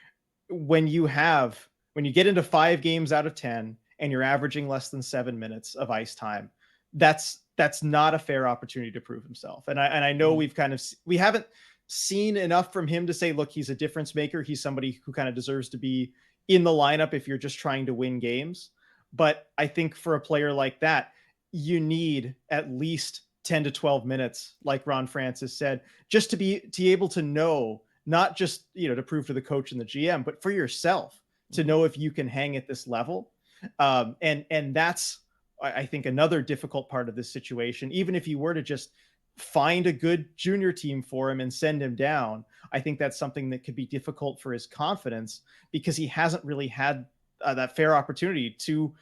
when you get into 5 games out of 10 and you're averaging less than 7 minutes of ice time, that's not a fair opportunity to prove himself. And I know we haven't seen enough from him to say, look, he's a difference maker. He's somebody who kind of deserves to be in the lineup if you're just trying to win games. But I think for a player like that, you need at least 10 to 12 minutes, like Ron Francis said, just to be able to know, not just, to prove to the coach and the GM, but for yourself to know if you can hang at this level. And that's, I think, another difficult part of this situation. Even if you were to just find a good junior team for him and send him down, I think that's something that could be difficult for his confidence, because he hasn't really had that fair opportunity to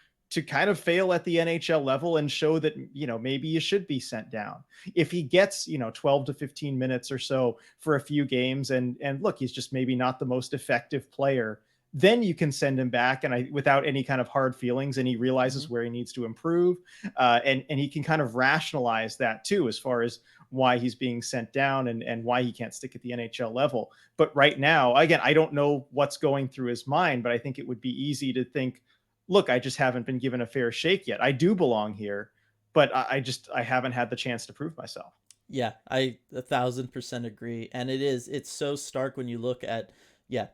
kind of fail at the NHL level and show that, maybe you should be sent down. If he gets, 12 to 15 minutes or so for a few games and look, he's just maybe not the most effective player, then you can send him back without any kind of hard feelings, and he realizes where he needs to improve. And he can kind of rationalize that too, as far as why he's being sent down and why he can't stick at the NHL level. But right now, again, I don't know what's going through his mind, but I think it would be easy to think, look, I just haven't been given a fair shake yet. I do belong here, but I haven't had the chance to prove myself. Yeah, I 1,000% agree. And it's so stark when you look at,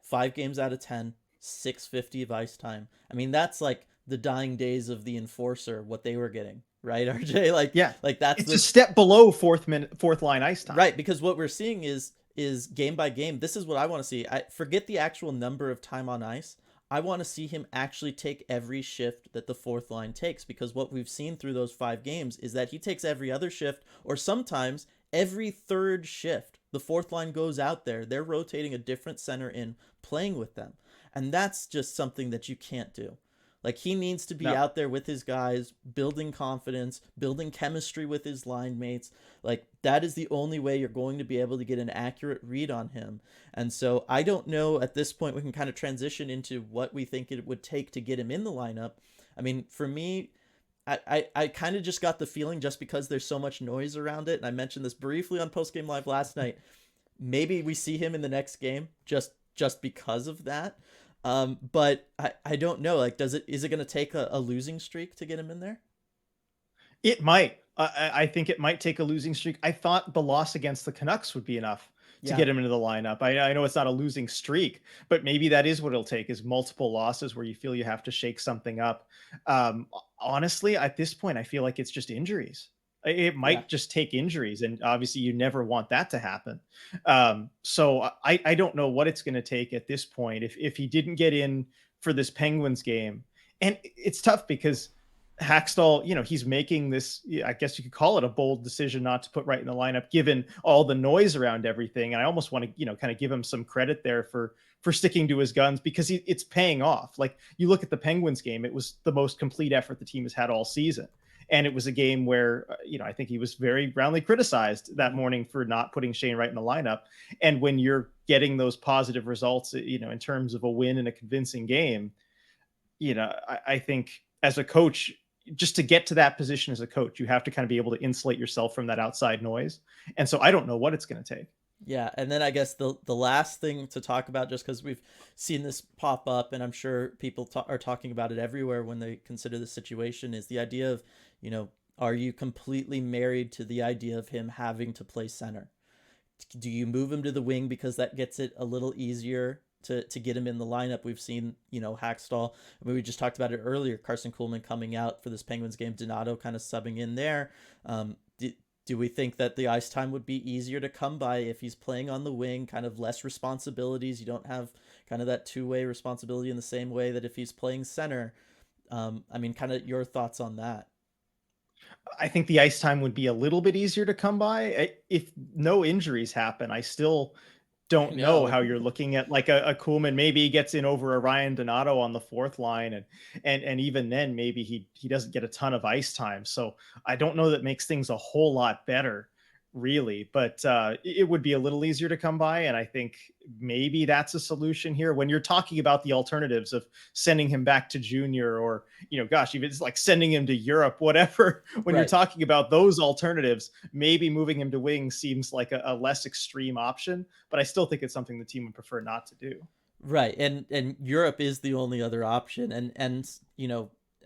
5 games out of 10, 650 of ice time. I mean, that's like the dying days of the enforcer, what they were getting, right, RJ? Yeah, like that's it's a step below fourth line ice time. right, because what we're seeing is game by game. This is what I want to see. I forget the actual number of time on ice. I want to see him actually take every shift that the fourth line takes, because what we've seen through those 5 games is that he takes every other shift, or sometimes every third shift. The fourth line goes out there, they're rotating a different center in, playing with them. And that's just something that you can't do. Like, he needs to be No, out there with his guys, building confidence, building chemistry with his line mates. Like, that is the only way you're going to be able to get an accurate read on him. And so I don't know, at this point we can kind of transition into what we think it would take to get him in the lineup. I mean, for me, I kind of just got the feeling, just because there's so much noise around it, and I mentioned this briefly on Post Game Live last night, maybe we see him in the next game just because of that. But I don't know. Like, is it going to take a losing streak to get him in there? it might. I think it might take a losing streak. I thought the loss against the Canucks would be enough to Yeah. get him into the lineup. I know it's not a losing streak, but maybe that is what it'll take, is multiple losses where you feel you have to shake something up. Honestly, at this point, I feel like it's just injuries. It Yeah. might just take injuries, and obviously, you never want that to happen. So I don't know what it's going to take at this point. If he didn't get in for this Penguins game, and it's tough because Hackstall, he's making this, I guess you could call it a bold decision not to put Wright in the lineup, given all the noise around everything. And I almost want to, kind of give him some credit there for sticking to his guns, because it's paying off. Like, you look at the Penguins game, it was the most complete effort the team has had all season. And it was a game where, I think he was very roundly criticized that morning for not putting Shane Wright in the lineup. And when you're getting those positive results, in terms of a win in a convincing game, I think as a coach, just to get to that position as a coach, you have to kind of be able to insulate yourself from that outside noise. And so I don't know what it's going to take. Yeah, and then I guess the last thing to talk about, just because we've seen this pop up, and I'm sure people are talking about it everywhere when they consider the situation, is the idea of, are you completely married to the idea of him having to play center? Do you move him to the wing because that gets it a little easier to get him in the lineup? We've seen, Hackstall. I mean, we just talked about it earlier. Carson Kuhlman coming out for this Penguins game. Donato kind of subbing in there. Do we think that the ice time would be easier to come by if he's playing on the wing, kind of less responsibilities? You don't have kind of that two-way responsibility in the same way that if he's playing center. I mean, kind of your thoughts on that. I think the ice time would be a little bit easier to come by if no injuries happen. I still I don't know know. how you're looking at, like, a Kuhlman. Maybe he gets in over a Ryan Donato on the fourth line, and even then maybe he doesn't get a ton of ice time. So I don't know that makes things a whole lot better, really. But it would be a little easier to come by, and I think maybe that's a solution here when you're talking about the alternatives of sending him back to junior, or gosh, even it's like sending him to Europe, whatever. When you're Right. talking about those alternatives, maybe moving him to wing seems like a less extreme option, but I still think it's something the team would prefer not to do. Right, and Europe is the only other option, and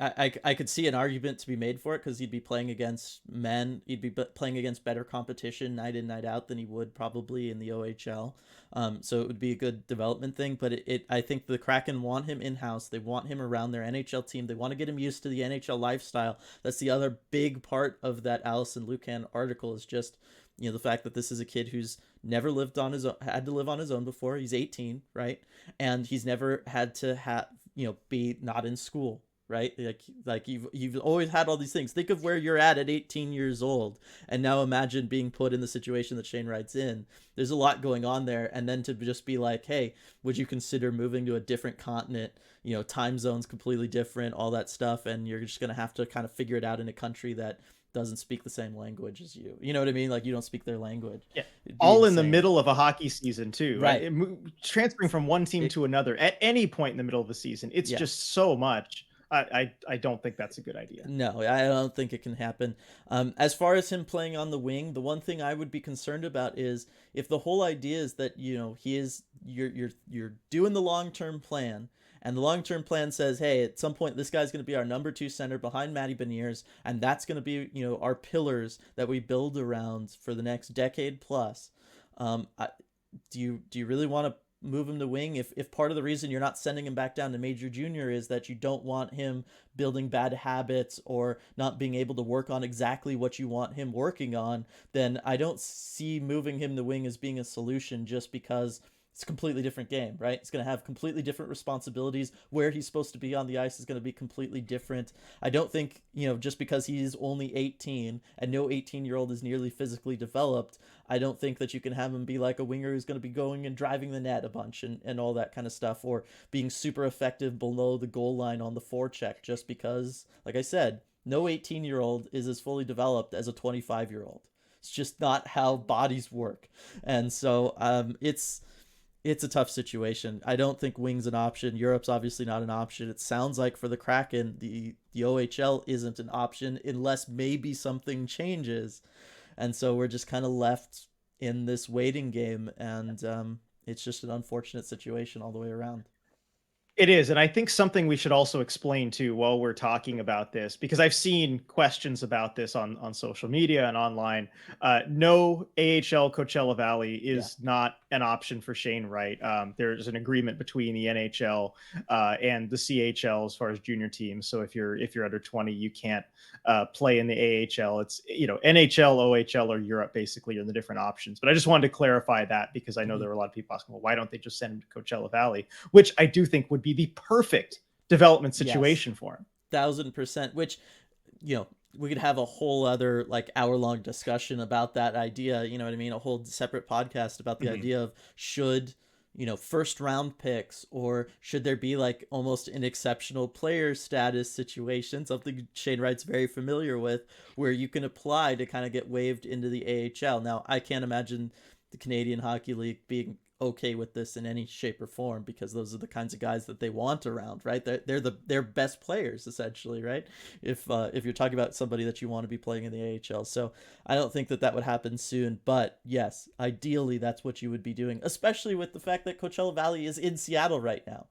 I could see an argument to be made for it, because he'd be playing against men, he'd be playing against better competition night in night out than he would probably in the OHL. So it would be a good development thing, but I think the Kraken want him in house. They want him around their NHL team. They want to get him used to the NHL lifestyle. That's the other big part of that Allison Lucan article, is just the fact that this is a kid who's never lived on his own, had to live on his own before. He's 18, right? And he's never had to have, be not in school, right? Like you've always had all these things. Think of where you're at 18 years old, and now imagine being put in the situation that Shane Wright's in. There's a lot going on there, and then to just be like, hey, would you consider moving to a different continent? Time zones completely different, all that stuff, and you're just gonna have to kind of figure it out in a country that doesn't speak the same language as you. You know what I mean? Like, you don't speak their language. Yeah. It'd be All in the insane. middle of a hockey season too, right? Right. Transferring from one team It, to another at any point in the middle of the season, it's yeah. just so much. I don't think that's a good idea. No, I don't think it can happen. As far as him playing on the wing, the one thing I would be concerned about is if the whole idea is that he is you're doing the long term plan, and the long term plan says, hey, at some point this guy's going to be our number 2 center behind Matty Beniers, and that's going to be our pillars that we build around for the next decade plus. I, do you really want to move him to wing if part of the reason you're not sending him back down to major junior is that you don't want him building bad habits or not being able to work on exactly what you want him working on? Then I don't see moving him to wing as being a solution, just because it's a completely different game, right? It's going to have completely different responsibilities. Where he's supposed to be on the ice is going to be completely different. I don't think, just because he's only 18 and no 18-year-old is nearly physically developed, I don't think that you can have him be like a winger who's going to be going and driving the net a bunch and all that kind of stuff, or being super effective below the goal line on the forecheck, just because, like I said, no 18-year-old is as fully developed as a 25-year-old. It's just not how bodies work. And so it's a tough situation. I don't think wing's an option. Europe's obviously not an option. It sounds like for the Kraken, the OHL isn't an option unless maybe something changes. And so we're just kind of left in this waiting game, and it's just an unfortunate situation all the way around. It is. And I think something we should also explain too while we're talking about this, because I've seen questions about this on social media and online. No, AHL Coachella Valley is not an option for Shane Wright. There's an agreement between the NHL and the CHL as far as junior teams. So if you're under 20, you can't play in the AHL. It's, NHL, OHL, or Europe basically are the different options. But I just wanted to clarify that, because I know there were a lot of people asking, well, why don't they just send him to Coachella Valley? Which I do think would be the perfect development situation for him. 1,000%, which, we could have a whole other like hour-long discussion about that idea. You know what I mean? A whole separate podcast about the idea of should, first round picks, or should there be like almost an exceptional player status situation, something Shane Wright's very familiar with, where you can apply to kind of get waived into the AHL. Now, I can't imagine the Canadian Hockey League being okay with this in any shape or form, because those are the kinds of guys that they want around, right? They're best players essentially, right? If you're talking about somebody that you want to be playing in the AHL. So I don't think that would happen soon, but yes, ideally that's what you would be doing, especially with the fact that Coachella Valley is in Seattle right now.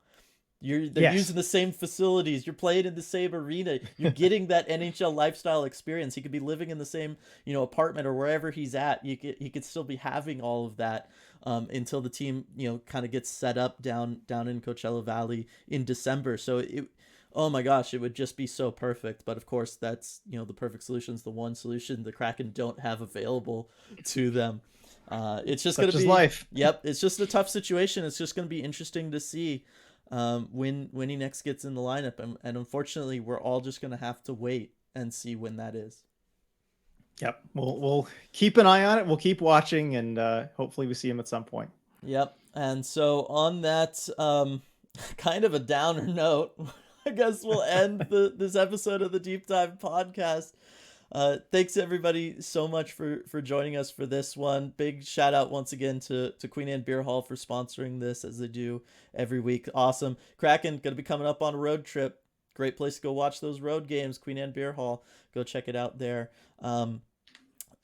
They're using the same facilities. You're playing in the same arena. You're getting that NHL lifestyle experience. He could be living in the same, apartment or wherever he's at. He could still be having all of that until the team, kind of gets set up down in Coachella Valley in December. So oh my gosh, it would just be so perfect. But of course, that's, the perfect solution is the one solution the Kraken don't have available to them. It's just going to be life. Yep, it's just a tough situation. It's just going to be interesting to see when he next gets in the lineup, and unfortunately we're all just going to have to wait and see when that is. Yep, we'll keep an eye on it. We'll keep watching, and hopefully we see him at some point. Yep. And so on that kind of a downer note, I guess we'll end this episode of the Deep Dive podcast. Thanks everybody so much for joining us for this one. Big shout out once again to Queen Anne Beer Hall for sponsoring this, as they do every week. Awesome. Kraken gonna be coming up on a road trip. Great place to go watch those road games. Queen Anne Beer Hall. Go check it out there.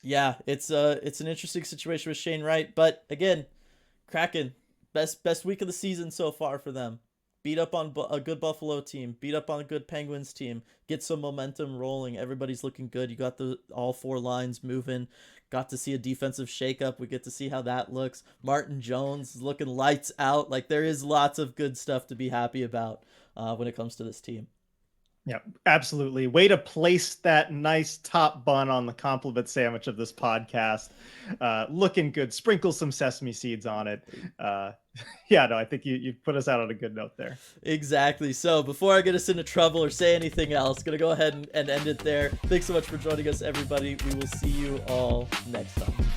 It's an interesting situation with Shane Wright, but again, Kraken, best week of the season so far for them. Beat up on a good Buffalo team, beat up on a good Penguins team, get some momentum rolling. Everybody's looking good. You got all four lines moving. Got to see a defensive shakeup. We get to see how that looks. Martin Jones is looking lights out. Like, there is lots of good stuff to be happy about when it comes to this team. Yeah, absolutely. Way to place that nice top bun on the compliment sandwich of this podcast. Looking good. Sprinkle some sesame seeds on it. I think you put us out on a good note there. Exactly. So before I get us into trouble or say anything else, going to go ahead and end it there. Thanks so much for joining us, everybody. We will see you all next time.